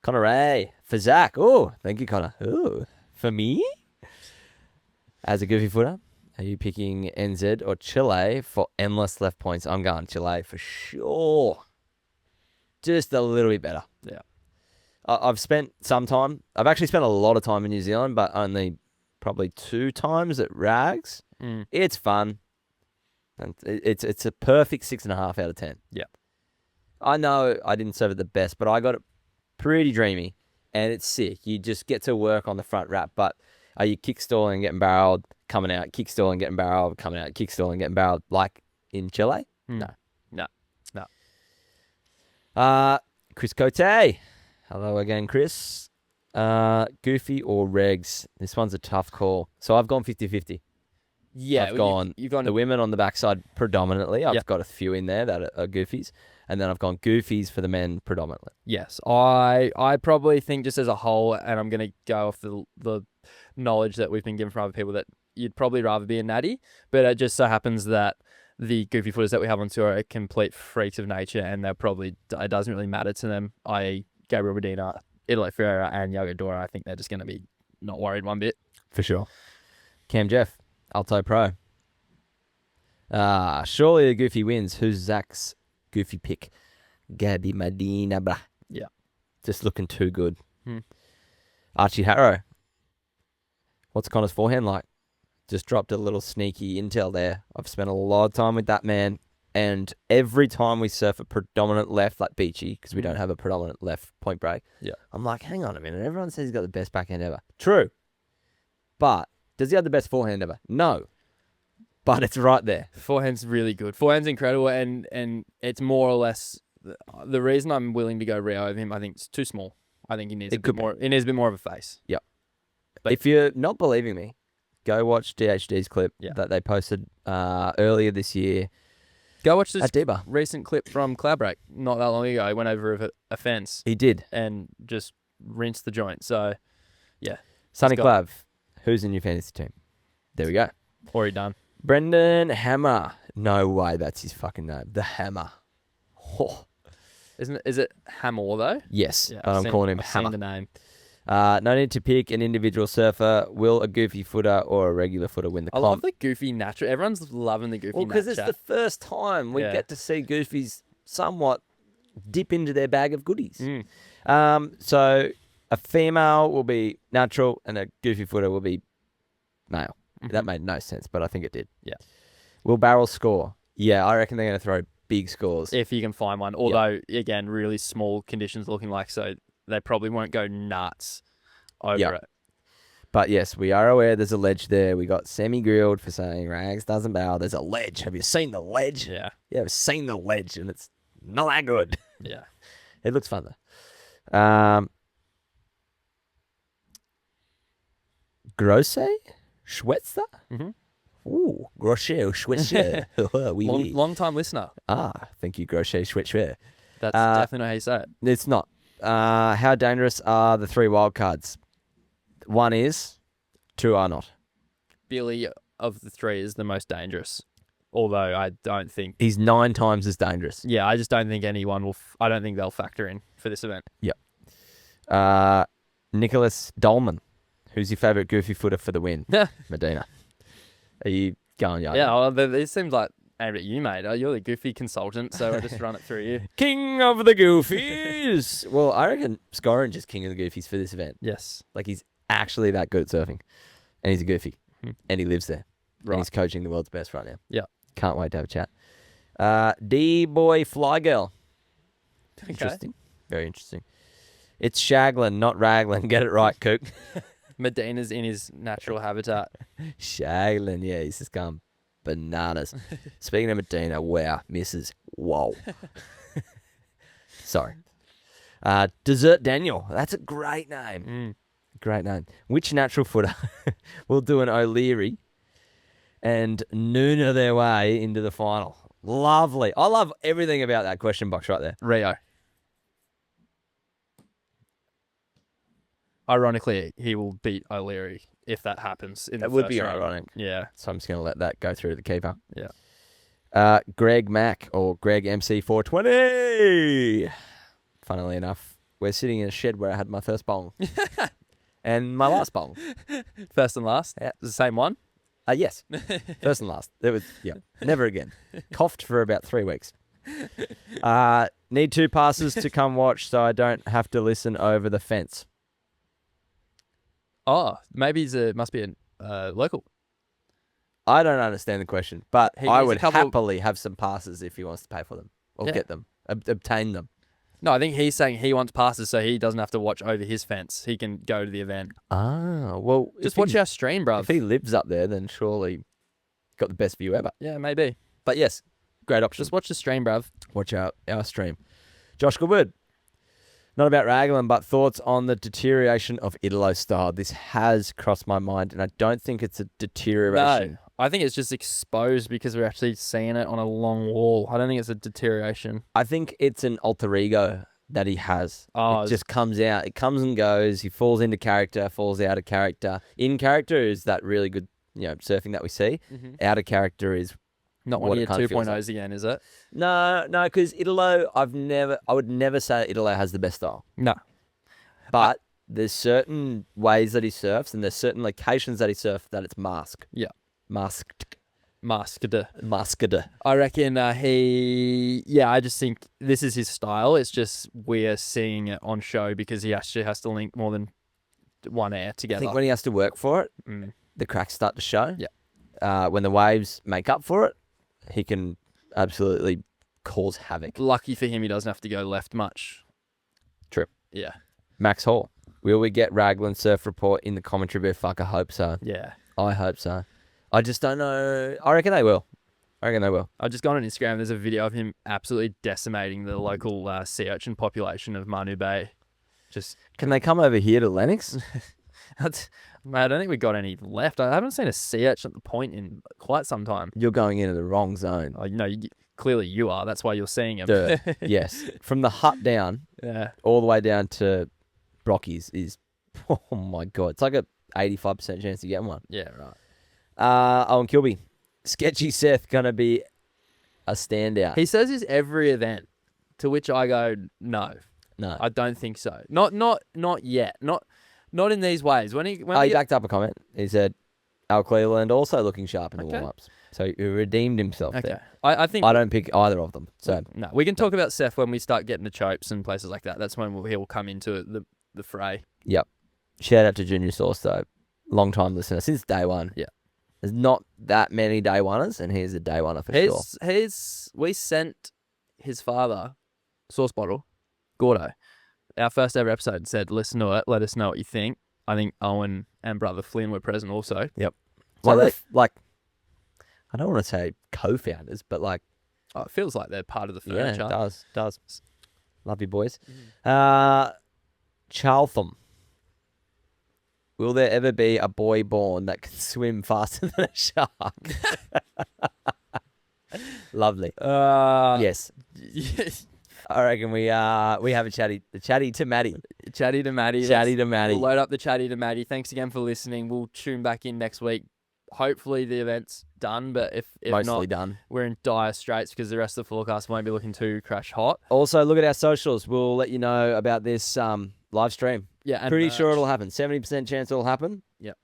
Connor Ray for Zach. Oh, thank you, Connor. Oh, for me? As a goofy footer, are you picking NZ or Chile for endless left points? I'm going Chile for sure. Just a little bit better. Yeah. I've spent some time. I've actually spent a lot of time in New Zealand, but only probably 2 times at Rags. It's fun. And it's a perfect 6.5 out of 10. Yeah. I know I didn't serve it the best, but I got it pretty dreamy, and it's sick. You just get to work on the front wrap, but are you kick stalling and getting barreled, coming out, kick stalling, getting barreled, coming out, kick stalling, getting barreled, like in Chile? No. Chris Cote. Hello again, Chris. Goofy or Regs? This one's a tough call. So I've gone 50-50. Yeah, I've gone the women on the backside predominantly. I've got a few in there that are Goofies. And then I've gone Goofies for the men predominantly. Yes. I probably think just as a whole, and I'm going to go off the knowledge that we've been given from other people, that you'd probably rather be a natty. But it just so happens that the goofy footers that we have on tour are complete freaks of nature, and it doesn't really matter to them. Gabriel Medina, Italy Ferreira, and Yago Dora, I think they're just going to be not worried one bit. For sure. Cam Jeff, Alto Pro. Surely the Goofy wins. Who's Zach's Goofy pick? Gabby Medina, brah. Yeah. Just looking too good. Archie Harrow. What's Connor's forehand like? Just dropped a little sneaky intel there. I've spent a lot of time with that man. And every time we surf a predominant left, like Beachy, because we don't have a predominant left point break, I'm like, hang on a minute. Everyone says he's got the best backhand ever. True. But does he have the best forehand ever? No. But it's right there. Forehand's really good. Forehand's incredible, and it's more or less the reason I'm willing to go Rio over him. I think it's too small. I think he needs a bit more. He needs a bit more of a face. Yep. But if you're not believing me, Go watch DHD's clip Yeah. that they posted earlier this year Go watch this at Deba. recent clip from Cloudbreak not that long ago. He went over a fence He did. and just rinsed the joint. So, Sonny got- Clav, who's in your fantasy team? There we go. already done. Brendan Hammer. No way that's his fucking name. The Hammer. Oh, Is it Hammer though? yes, Yeah, but I'm calling him I've seen Hammer. the name. No need to pick an individual surfer. Will a goofy footer or a regular footer win the I comp? love the goofy natural. Everyone's loving the goofy Well, because it's natural. the first time we Yeah. get to see goofies somewhat dip into their bag of goodies. Mm. So a female will be natural and a goofy footer will be male. That made no sense, but I think it did. Yeah. Will barrels score? Yeah, I reckon they're going to throw big scores. If you can find one. Although, again, really small conditions looking like, so they probably won't go nuts over Yeah. it. But yes, we are aware there's a ledge there. We got semi-grilled for saying Rags doesn't barrel. There's a ledge. Have you seen the ledge? Yeah. Yeah, I've seen the ledge, and it's not that good. Yeah. It looks fun, though. Grosse? Schwetzer? Mm-hmm. Ooh, Grosse Schwetzer. Oui, oui. Long time listener. Thank you, Grosse Schwetzer. That's definitely not how you say it. It's not. How dangerous are the 3 wild cards? 1 is, 2 are not. Billy of the 3 is the most dangerous. Although I don't think. He's 9 times as dangerous. Yeah, I just don't think anyone will. I don't think they'll factor in for this event. Nicholas Dolman. Who's your favourite goofy footer for the win? Yeah. Medina. Are you going, Young? Yeah, well, it seems like aimed at you, mate. You're the goofy consultant, so I just run it through you. King of the Goofies. Well, I reckon Scoringe is king of the Goofies for this event. Yes. Like, he's actually that good at surfing. And he's a goofy. Mhm. And he lives there. Right. And he's coaching the world's best right now. Yeah. Can't wait to have a chat. D-Boy Fly Girl. Interesting. Very interesting. It's Shaglan, not Raglan. Get it right, Cook. Medina's in his natural habitat. Shaglan, yeah, he's just gone bananas. Speaking of Medina, wow, misses. Whoa. Sorry. Desert Daniel. That's a great name. Mm. Great name. Which natural footer will do an O'Leary and nooner their way into the final? Lovely. I love everything about that question box right there. Rio. Ironically, he will beat O'Leary if that happens. In That the would first be round. ironic. Yeah. So I'm just going to let that go through the keeper. Yeah. Greg Mack or Greg MC420. Funnily enough, we're sitting in a shed where I had my first bong and my last bong. First and last. Yeah. The same one. Yes, first and last. It was never again. Coughed for about 3 weeks. Need 2 passes to come watch, so I don't have to listen over the fence. Oh, maybe must be a local. I don't understand the question, but He I needs a would couple- happily have some passes if he wants to pay for them or Yeah. get them, obtain them. No, I think he's saying he wants passes so he doesn't have to watch over his fence. He can go to the event. Well, Just if watch he, our stream, bruv. if he lives up there, then surely got the best view ever. Yeah, maybe. But yes, great option. Just watch the stream, bruv. Watch our stream. Josh Goodwood. Not about Raglan, but thoughts on the deterioration of Italo style. This has crossed my mind, and I don't think it's a deterioration. No, I think it's just exposed because we're actually seeing it on a long wall. I don't think it's a deterioration. I think it's an alter ego that he has. Oh, It just comes out. It comes and goes. He falls into character, falls out of character. In character is that really good, surfing that we see. Out of character is not what one it of your kind of feels 2.0s again, is it? no, because Italo, I would never say Italo has the best style. No. But there's certain ways that he surfs, and there's certain locations that he surfs that it's masked. Yeah. Masked. Masked. Masked. I reckon I just think this is his style. It's just we're seeing it on show because he actually has to link more than one air I together. think when he has to work for it, the cracks start to show. Yeah. When the waves make up for it, he can absolutely cause havoc. Lucky for him, he doesn't have to go left much. True. Yeah. Max Hall. Will we get Raglan Surf Report in the commentary booth? Fuck, I hope so. Yeah. I hope so. I just don't know. I reckon they will. I've just gone on Instagram. There's a video of him absolutely decimating the local sea urchin population of Manu Bay. Just Can they come over here to Lennox? Mate, I don't think we got any left. I haven't seen a sea urchin at the point in quite some time. You're going into the wrong zone. Oh, clearly you are. That's why you're seeing them. Dirt. Yes. From the hut down, Yeah. all the way down to Brockies is, oh my God, it's like a 85% chance to get one. Yeah, right. Owen Kilby, Sketchy Seth gonna be a standout. He says he's every event, to which I go, no, No. I don't think so. Not yet. Not in these ways. When he backed up a comment. He said, Al Cleveland also looking sharp in the Okay. warm-ups. So he redeemed himself okay, there. I think I don't pick either of them. So no. We can talk about Seth when we start getting to Chopes and places like that. That's when he will come into the fray. Yep. Shout out to Junior Source though. Long time listener since day one. Yeah. There's not that many day oneers, and he's a day oneer for sure. We sent his father sauce bottle, Gordo. Our first ever episode said, listen to it, let us know what you think. I think Owen and brother Flynn were present also. Yep. So So I don't want to say co-founders, but it feels like they're part of the yeah, furniture. it does. Love you boys. Charltham. Will there ever be a boy born that can swim faster than a shark? Lovely. Yes. Yes. I reckon we have a chatty to Maddie. Chatty to Maddie. Chatty to Maddie. We'll load up the chatty to Maddie. Thanks again for listening. We'll tune back in next week. Hopefully the event's done, but if Mostly not, done. we're in dire straits because the rest of the forecast won't be looking too crash hot. Also, look at our socials. We'll let you know about this live stream. Yeah, and Pretty sure merch. it'll happen. 70% chance it'll happen. Yep.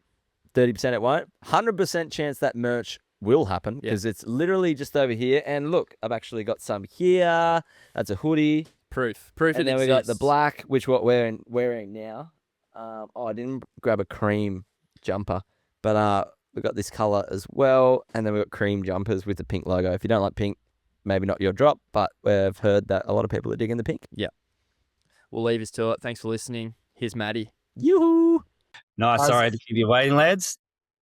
30% it won't. 100% chance that merch will happen because it's literally just over here. And look, I've actually got some here. That's a hoodie. Proof And it then we got the exists. black, which what we're wearing now. I didn't grab a cream jumper, but we got this color as well. And then we got cream jumpers with the pink logo. If you don't like pink, maybe not your drop, but we've heard that a lot of people are digging the pink. We'll leave us to it. Thanks for listening. Here's Maddie. Yoo-hoo! Nice. Sorry to keep you waiting, lads.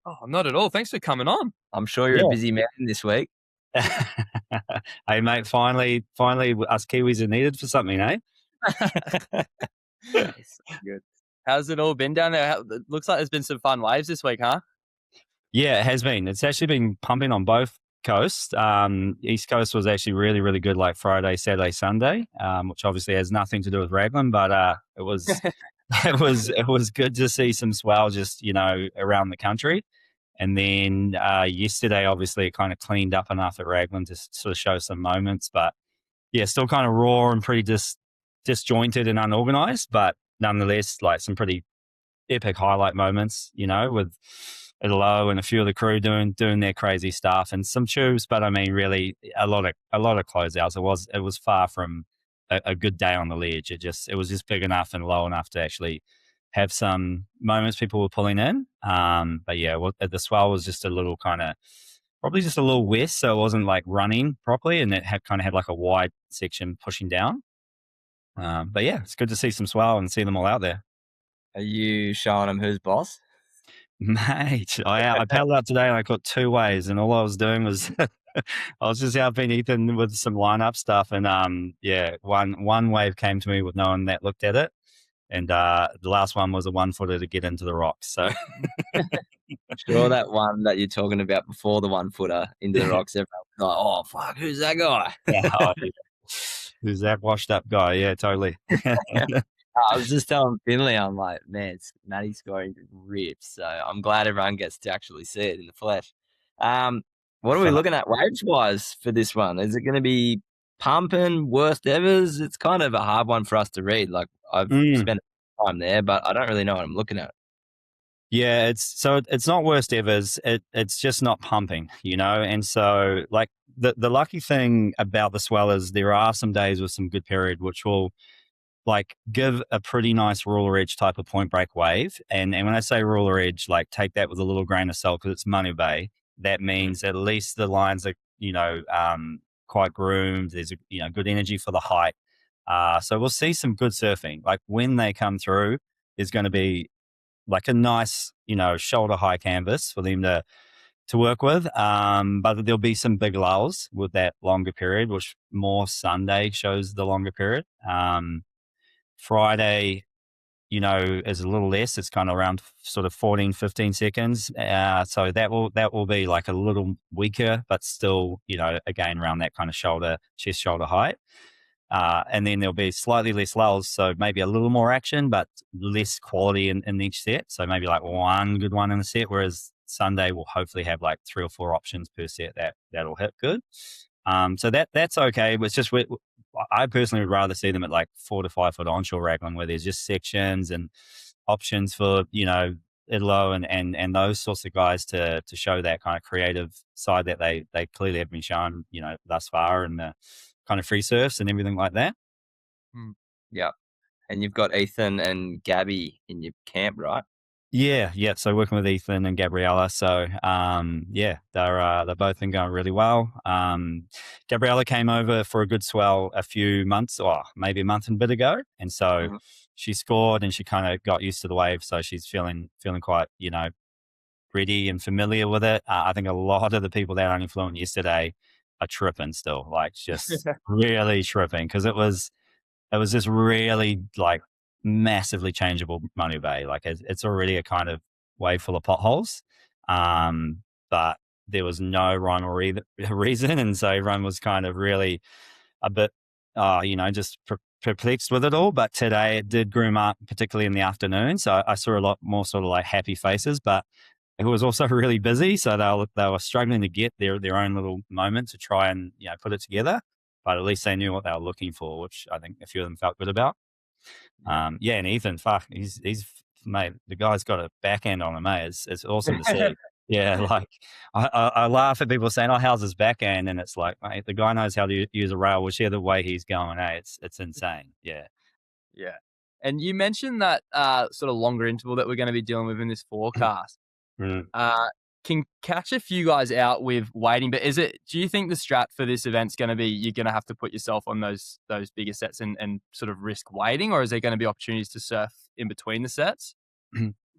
Oh, not at all. Thanks for coming on. I'm sure you're a busy man this week. Hey, mate, finally, us Kiwis are needed for something, eh? Good. How's it all been down there? It looks like there's been some fun waves this week, huh? Yeah, it has been. It's actually been pumping on both coasts. East Coast was actually really, really good, like Friday, Saturday, Sunday, which obviously has nothing to do with Raglan, but it was it was good to see some swell just around the country. And then yesterday, obviously, it kind of cleaned up enough at Raglan to sort of show some moments, but yeah, still kind of raw and pretty disjointed and unorganized, but nonetheless, like some pretty epic highlight moments, with low and a few of the crew doing their crazy stuff and some tubes, but I mean, really a lot of closeouts. It was far from a good day on the ledge. It was just big enough and low enough to actually have some moments people were pulling in. But yeah, the swell was just a little probably just a little west, so it wasn't like running properly, and it had like a wide section pushing down. But yeah, it's good to see some swell and see them all out there. Are you showing them who's boss? Mate, I paddled out today and I caught 2 waves, and all I was doing was I was just helping Ethan with some lineup stuff, and one wave came to me with no one that looked at it, and the last one was a 1-footer to get into the rocks. So Sure, that one that you're talking about before the 1-footer into the rocks, everyone was like, "Oh fuck, who's that guy?" yeah. Who's that washed up guy? Yeah, totally. I was just telling Finley, I'm like, man, Matty's scoring rips, so I'm glad everyone gets to actually see it in the flesh. What are we looking at waves-wise for this one? Is it going to be pumping, worst evers? It's kind of a hard one for us to read. Like, I've spent time there, but I don't really know what I'm looking at. Yeah, it's not worst evers. It's just not pumping, And so, like, the lucky thing about the swell is there are some days with some good period, which will like give a pretty nice ruler edge type of point break wave. And when I say ruler edge, like take that with a little grain of salt because it's Manu Bay. That means at least the lines are, quite groomed. There's good energy for the height. So we'll see some good surfing. Like when they come through, there's going to be like a nice, shoulder high canvas for them to work with. But there'll be some big lulls with that longer period, which more Sunday shows the longer period. Friday, is a little less. It's kind of around sort of 14, 15 seconds. So that will be like a little weaker, but still, again, around that kind of chest shoulder height. And then there'll be slightly less lulls, so maybe a little more action, but less quality in each set. So maybe like one good one in a set, whereas Sunday will hopefully have like 3 or 4 options per set that'll hit good. So that's okay. But it's just I personally would rather see them at like 4 to 5 foot onshore raglan, where there's just sections and options for Idlo and those sorts of guys to show that kind of creative side that they clearly have been shown thus far, in the kind of free surfs and everything like that. Yeah. And you've got Ethan and Gabby in your camp, right? Yeah. So working with Ethan and Gabriella. So they're both been going really well. Gabriella came over for a good swell a few months, or maybe a month and a bit ago, and so she scored and she kind of got used to the wave. So she's feeling quite ready and familiar with it. I think a lot of the people that only flew in yesterday are tripping still, like just really tripping, because it was just really like massively changeable Manu Bay. Like it's already a kind of wave full of potholes, but there was no rhyme or reason, and so everyone was kind of really a bit, just perplexed with it all. But today it did groom up, particularly in the afternoon. So I saw a lot more sort of like happy faces, but it was also really busy. So they were struggling to get their own little moment to try and put it together. But at least they knew what they were looking for, which I think a few of them felt good about. And Ethan, fuck, he's mate, the guy's got a backhand on him, mate. It's awesome to see. Yeah, like I laugh at people saying, "Oh, how's his backhand?" And it's like, mate, the guy knows how to use a rail, whichever way he's going. It's insane. Yeah. Yeah. And you mentioned that sort of longer interval that we're going to be dealing with in this forecast. Can catch a few guys out with waiting, but do you think the strat for this event's going to be you're going to have to put yourself on those bigger sets and sort of risk waiting, or is there going to be opportunities to surf in between the sets?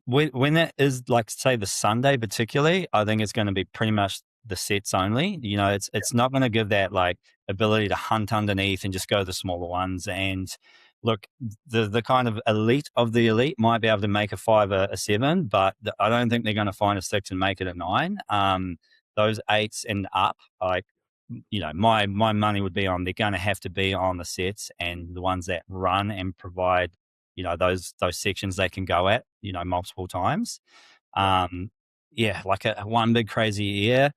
When it is like, say, the Sunday particularly, I think it's going to be pretty much the sets only. It's not going to give that like ability to hunt underneath and just go the smaller ones. And look, the kind of elite of the elite might be able to make a 5 or a 7, but I don't think they're going to find a 6 and make it a 9. Those 8s and up, like, my money would be on, they're going to have to be on the sets and the ones that run and provide, those sections they can go at, multiple times. Like a one big crazy air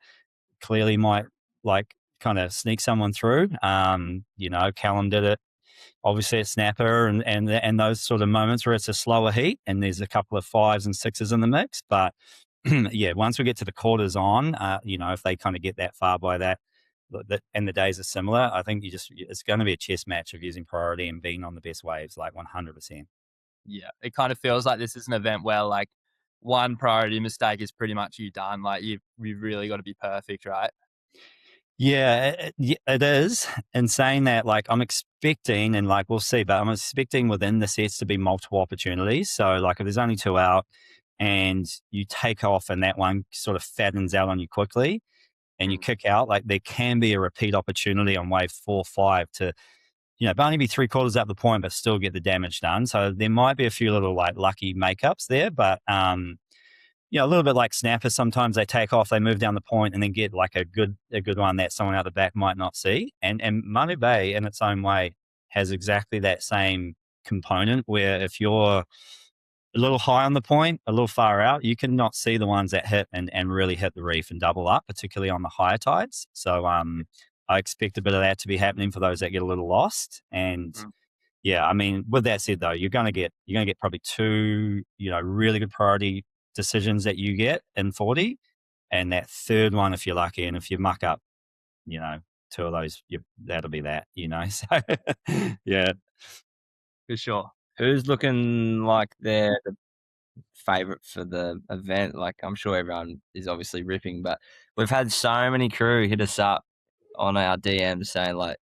clearly might like kind of sneak someone through. Callum did it obviously at Snapper and those sort of moments where it's a slower heat and there's a couple of 5s and 6s in the mix. But once we get to the quarters on, if they kind of get that far by that and the days are similar, I think it's going to be a chess match of using priority and being on the best waves, like 100%. Yeah, it kind of feels like this is an event where like one priority mistake is pretty much you done. Like you've really got to be perfect, right? Yeah, it is. In saying that, like I'm expecting, and like we'll see, but I'm expecting within the sets to be multiple opportunities. So like if there's only 2 out and you take off and that one sort of fattens out on you quickly and you kick out, like there can be a repeat opportunity on wave 4, 5 to, but only be 3/4 up the point, but still get the damage done. So there might be a few little like lucky makeups there, but a little bit like Snapper. Sometimes they take off, they move down the point, and then get like a good one that someone out the back might not see. And Manu Bay, in its own way, has exactly that same component where if you're a little high on the point, a little far out, you can not see the ones that hit and really hit the reef and double up, particularly on the higher tides. So I expect a bit of that to be happening for those that get a little lost. And yeah, I mean, with that said though, you're going to get probably 2, really good priority decisions that you get in 40, and that third one, if you're lucky, and if you muck up, 2 of those, that'll be that, So yeah, For sure. Who's looking like they're the favorite for the event? Like I'm sure everyone is obviously ripping, but we've had so many crew hit us up on our DMs saying like,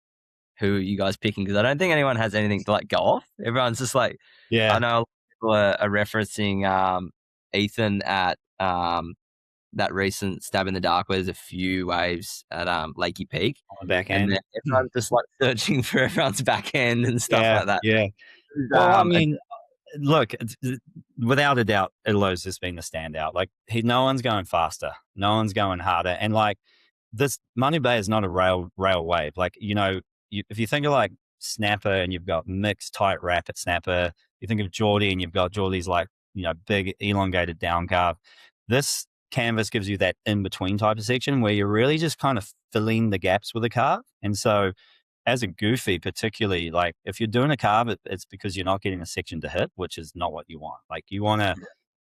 who are you guys picking? Because I don't think anyone has anything to like go off. Everyone's just like, yeah. I know people are referencing Ethan at that recent stab in the dark where there's a few waves at Lakey Peak on the back end, and everyone's just like searching for everyone's back end and stuff like that. Yeah. Well, I mean, look, without a doubt, Ilo's just been the standout. Like no one's going faster, no one's going harder, and like this Money Bay is not a rail wave. Like if you think of like snapper and you've got mixed tight wrap at snapper, you think of Geordie and you've got Geordie's like big elongated down carve. This canvas gives you that in between type of section where you're really just kind of filling the gaps with a carve, and so as a goofy, particularly, like if you're doing a carve, it's because you're not getting a section to hit, which is not what you want. Like you're going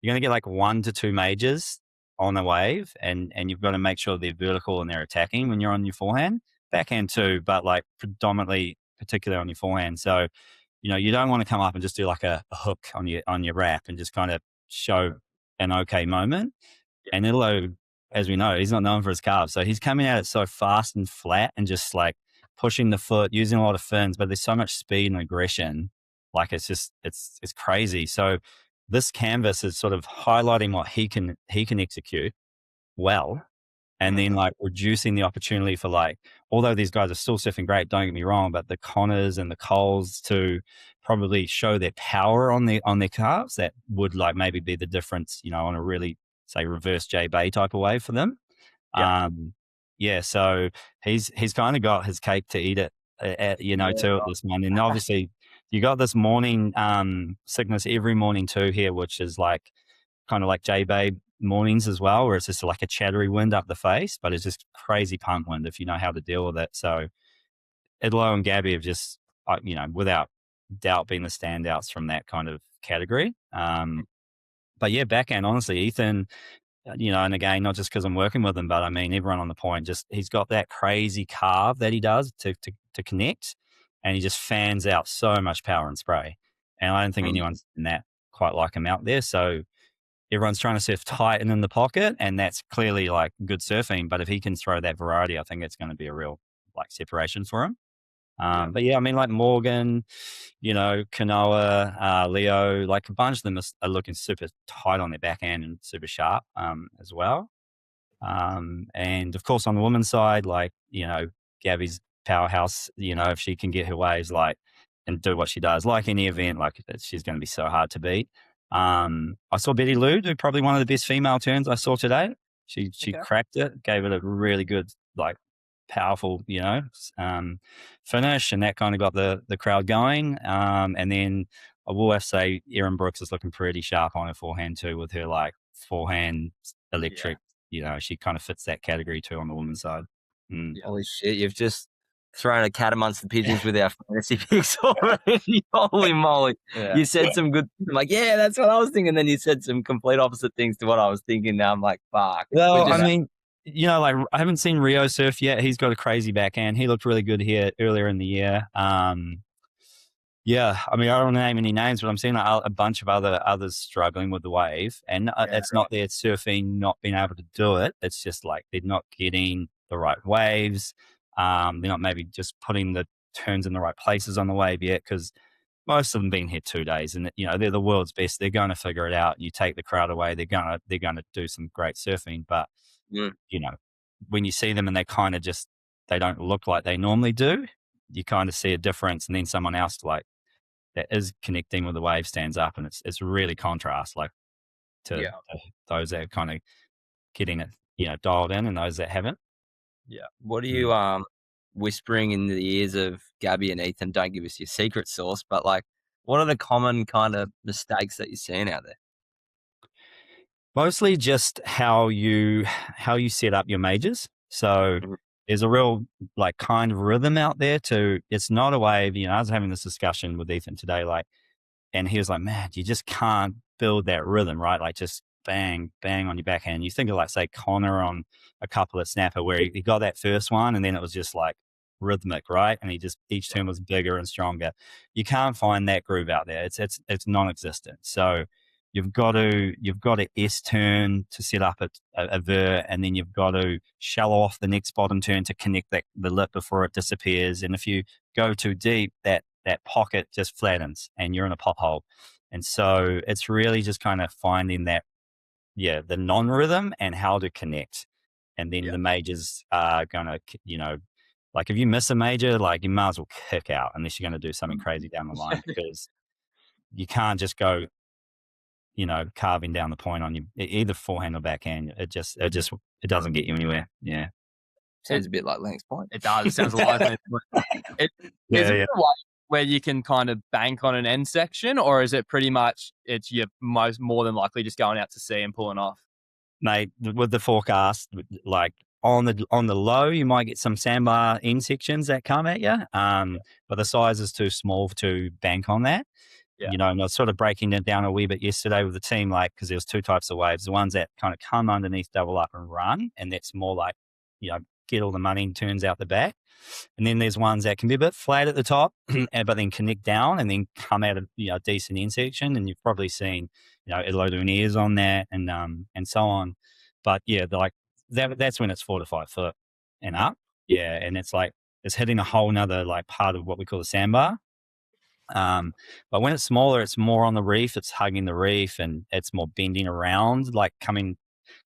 to get like 1 to 2 majors on a wave, and you've got to make sure they're vertical and they're attacking when you're on your forehand, backhand too, but like predominantly, particularly on your forehand. So, you don't want to come up and just do like a hook on your wrap and just kind of show an okay moment. And Ilo, as we know, he's not known for his carves, so he's coming at it so fast and flat and just like pushing the foot, using a lot of fins, but there's so much speed and aggression. Like it's crazy. So this canvas is sort of highlighting what he can execute well, and then like reducing the opportunity for like, although these guys are still surfing great, don't get me wrong, but the Connors and the Coles to probably show their power on their carves, that would like maybe be the difference, on a really say reverse J Bay type of wave for them. Yeah. So he's kind of got his cake to eat it, too, at this one. And obviously you got this morning sickness every morning too here, which is like kind of like J Bay mornings as well, where it's just like a chattery wind up the face, but it's just crazy pump wind if you know how to deal with it. So Idlo and Gabby have just, without doubt been the standouts from that kind of category. But yeah, backhand, honestly, Ethan, and again, not just because I'm working with him, but I mean, everyone on the point, just he's got that crazy carve that he does to connect, and he just fans out so much power and spray. And I don't think anyone's in that quite like him out there. So everyone's trying to surf tight and in the pocket, and that's clearly like good surfing. But if he can throw that variety, I think it's going to be a real like separation for him. But yeah, I mean, like Morgan, Kanoa, Leo, like a bunch of them are looking super tight on their backhand and super sharp as well. And of course, on the women's side, like, Gabby's powerhouse, if she can get her waves like and do what she does, like any event, like she's going to be so hard to beat. I saw Betty Lou do probably one of the best female turns I saw today. She cracked it, gave it a really good, like, powerful, finish, and that kind of got the crowd going. And then I will have to say Erin Brooks is looking pretty sharp on her forehand too, with her like forehand electric. She kind of fits that category too on the women's side. Holy shit, you've just thrown a cat amongst the pigeons with our fantasy picks already. Holy moly. You said some good things. I'm like, yeah, that's what I was thinking. Then you said some complete opposite things to what I was thinking. Now I'm like, fuck. Well, I mean, like I haven't seen Rio surf yet. He's got a crazy backhand. He looked really good here earlier in the year. Yeah, I mean, I don't want to name any names, but I'm seeing a bunch of others struggling with the wave, and it's not their surfing not being able to do it. It's just like they're not getting the right waves. They're not maybe just putting the turns in the right places on the wave yet, because most of them been here 2 days, and they're the world's best. They're going to figure it out. You take the crowd away, they're gonna do some great surfing. But when you see them and they don't look like they normally do, you kind of see a difference, and then someone else like that is connecting with the wave stands up, and it's really contrast like to those that are kind of getting it dialed in, and those that haven't. What are you whispering in the ears of Gabby and Ethan? Don't give us your secret sauce, but like, what are the common kind of mistakes that you're seeing out there? Mostly just how you set up your majors. So there's a real like kind of rhythm out there it's not a wave. I was having this discussion with Ethan today, like, and he was like, man, you just can't build that rhythm, right? Like just bang, bang on your backhand. You think of like, say, Connor on a couple at Snapper where he got that first one and then it was just like rhythmic, right? And each turn was bigger and stronger. You can't find that groove out there. It's non-existent. So you've got to S turn to set up a vert, and then you've got to shallow off the next bottom turn to connect the lip before it disappears. And if you go too deep, that pocket just flattens and you're in a pop hole. And so it's really just kind of finding that, the non-rhythm and how to connect. And then the majors are going to, like if you miss a major, like you might as well kick out unless you're going to do something crazy down the line, because you can't just go, carving down the point on you, either forehand or backhand. It doesn't get you anywhere. Yeah. Sounds a bit like Link's Point. It does. It sounds a lot like it. Yeah, Is it yeah. a way where you can kind of bank on an end section, or is it pretty much you're more than likely just going out to sea and pulling off? Mate, with the forecast, like on the low, you might get some sandbar end sections that come at you. But the size is too small to bank on that. Yeah. And I was sort of breaking it down a wee bit yesterday with the team, like, because there was two types of waves. The ones that kind of come underneath, double up and run, and that's more like, get all the money and turns out the back. And then there's ones that can be a bit flat at the top, but then connect down and then come out of decent end section. And you've probably seen Elodooniers on that and so on. But yeah, that's when it's 4 to 5 foot and up. Yeah, and it's like it's hitting a whole nother like part of what we call the sandbar. But when it's smaller, it's more on the reef. It's hugging the reef and it's more bending around, like coming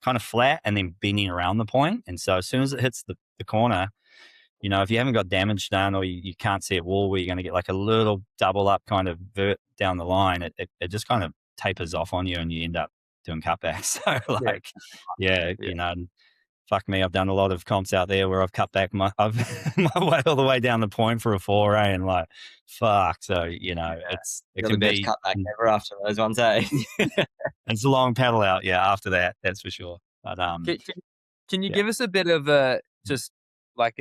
kind of flat and then bending around the point. And so as soon as it hits the corner, if you haven't got damage done or you can't see a wall where you're going to get like a little double up kind of vert down the line, it just kind of tapers off on you and you end up doing cutbacks. So fuck me, I've done a lot of comps out there where I've cut back my way all the way down the point for a 4A and like, fuck. So, it You're can the best be cutback ever after those ones, eh? it's a long paddle out. Yeah. After that, that's for sure. But, Can you give us a bit of just like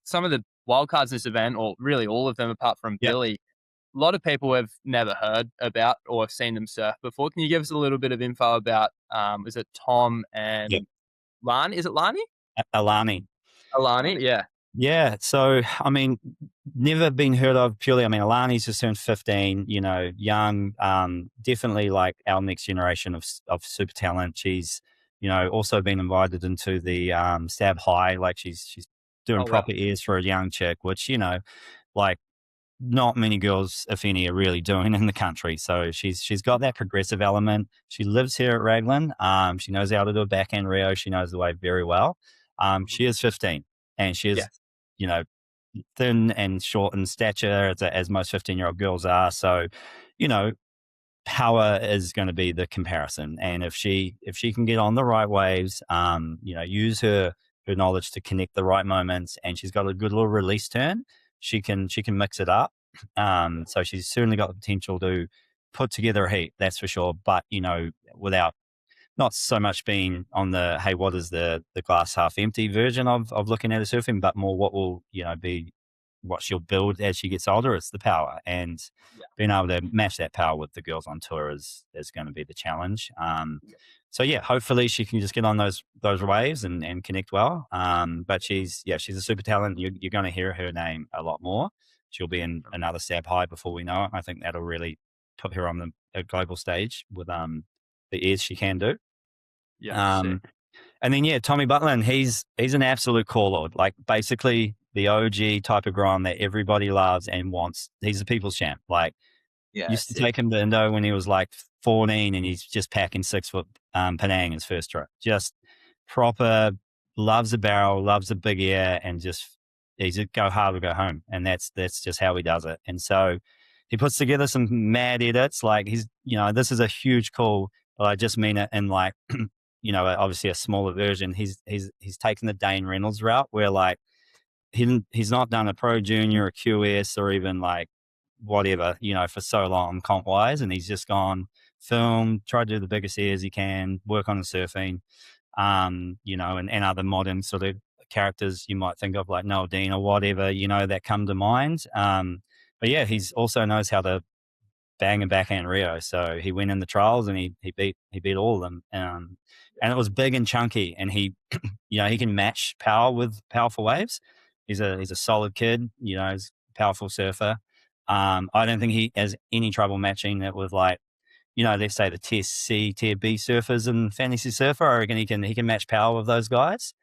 some of the wildcards in this event, or really all of them apart from Billy? A lot of people have never heard about or have seen them surf before. Can you give us a little bit of info about, is it Tom and Lani? Is it Lani? Alani. Alani, yeah. Yeah. So, I mean, never been heard of purely. I mean, Alani's just turned 15, young, definitely like our next generation of super talent. She's, also been invited into the Stab High. Like she's doing proper ears for a young chick, which, like not many girls, if any, are really doing in the country. So she's got that progressive element. She lives here at Raglan. She knows how to do a backhand Rio. She knows the wave very well. She is 15 and she is, thin and short in stature as most 15-year-old girls are. So, power is going to be the comparison. And if she can get on the right waves, use her knowledge to connect the right moments, and she's got a good little release turn, she can mix it up. So she's certainly got the potential to put together a heat, that's for sure. But, without not so much being on the, hey, what is the glass half empty version of looking at her surfing, but more what will, be what she'll build as she gets older. It's the power, and being able to match that power with the girls on tour is going to be the challenge. So yeah, hopefully she can just get on those waves and connect well. But she's a super talent. You're going to hear her name a lot more. She'll be in another Stab High before we know it. I think that'll really put her on the global stage with the ears she can do. Yeah. And then Tommy Butlin, he's an absolute callout. Like basically the OG type of grom that everybody loves and wants. He's a people's champ. Like used to take him to Indo when he was like 14 and he's just packing 6 foot Penang his first trip. Just proper, loves a barrel, loves a big air, and just he's a go hard or go home. And that's just how he does it. And so he puts together some mad edits. Like he's, this is a huge call, but I just mean it in like, obviously a smaller version. He's taken the Dane Reynolds route where like he's not done a Pro Junior or QS or even like whatever, for so long comp wise, and he's just gone film, try to do the biggest airs he can, work on the surfing, and other modern sort of characters you might think of like Noel Dean or whatever, that come to mind. But yeah, he's also knows how to bang a backhand Rio. So he went in the trials and he beat all of them. And it was big and chunky, and he, he can match power with powerful waves. He's a solid kid, he's a powerful surfer. I don't think he has any trouble matching it with like, let's say the Tier C, Tier B surfers and fantasy surfer. I reckon he can match power with those guys.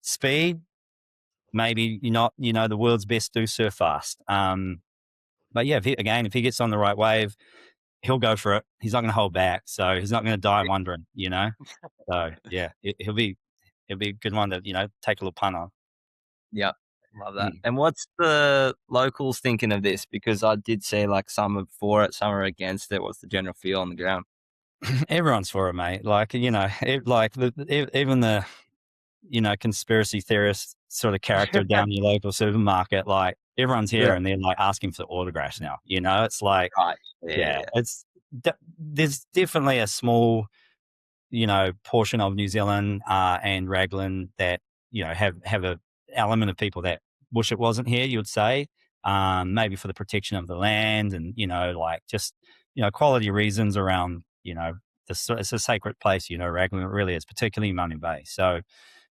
Speed, maybe not, the world's best do surf fast. But yeah, if he gets on the right wave, he'll go for it. He's not going to hold back. So he's not going to die wondering, So yeah, he'll be a good one to, take a little pun on. Yeah. Love that. And what's the locals thinking of this? Because I did see like some are for it, some are against it. What's the general feel on the ground? Everyone's for it, mate. Like, even the, conspiracy theorist sort of character down your local supermarket, like everyone's here Yeah. and they're like asking for autographs now. It's like, Right. yeah, there's definitely a small, portion of New Zealand and Raglan that, have a element of people that wish it wasn't here, you would say, maybe for the protection of the land and, like just, quality reasons around, it's a sacred place, Raglan really is, particularly Manu Bay. So,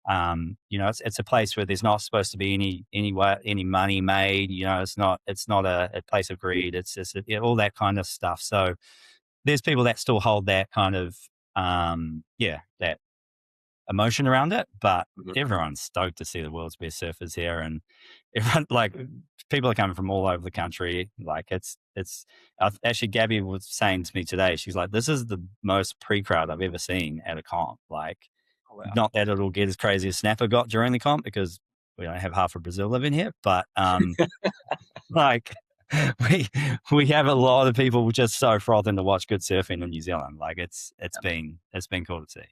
it's a place where there's not supposed to be any money made. It's not a place of greed. It's just all that kind of stuff. So there's people that still hold that kind of that emotion around it. But everyone's stoked to see the world's best surfers here, and everyone like people are coming from all over the country. Like it's actually Gabby was saying to me today. She's like, "This is the most pre-crowd I've ever seen at a comp." Like. Wow. Not that it'll get as crazy as Snapper got during the comp because we don't have half of Brazil living here, but like we have a lot of people just so frothing to watch good surfing in New Zealand. Like it's been cool to see.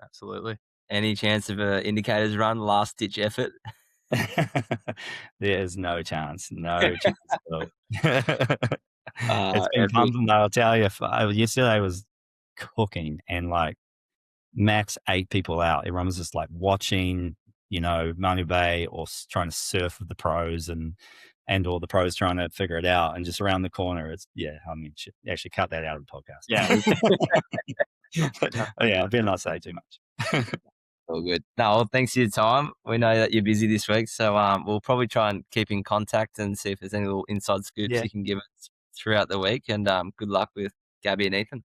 Absolutely. Any chance of a indicators run, last ditch effort? There's no chance. No chance at all. It's been Epic. pumping, I'll tell you. Yesterday was cooking and like max 8 people out. Everyone was just like watching, Manu Bay or trying to surf with the pros and all the pros trying to figure it out. And just around the corner, actually cut that out of the podcast. Yeah. But, yeah, I better not say too much. All good. No, well, thanks for your time. We know that you're busy this week, so we'll probably try and keep in contact and see if there's any little inside scoops you can give us throughout the week. And good luck with Gabby and Ethan.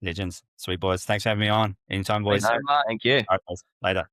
Legends. Sweet boys. Thanks for having me on. Anytime, boys. Thank you. All right, guys. Later.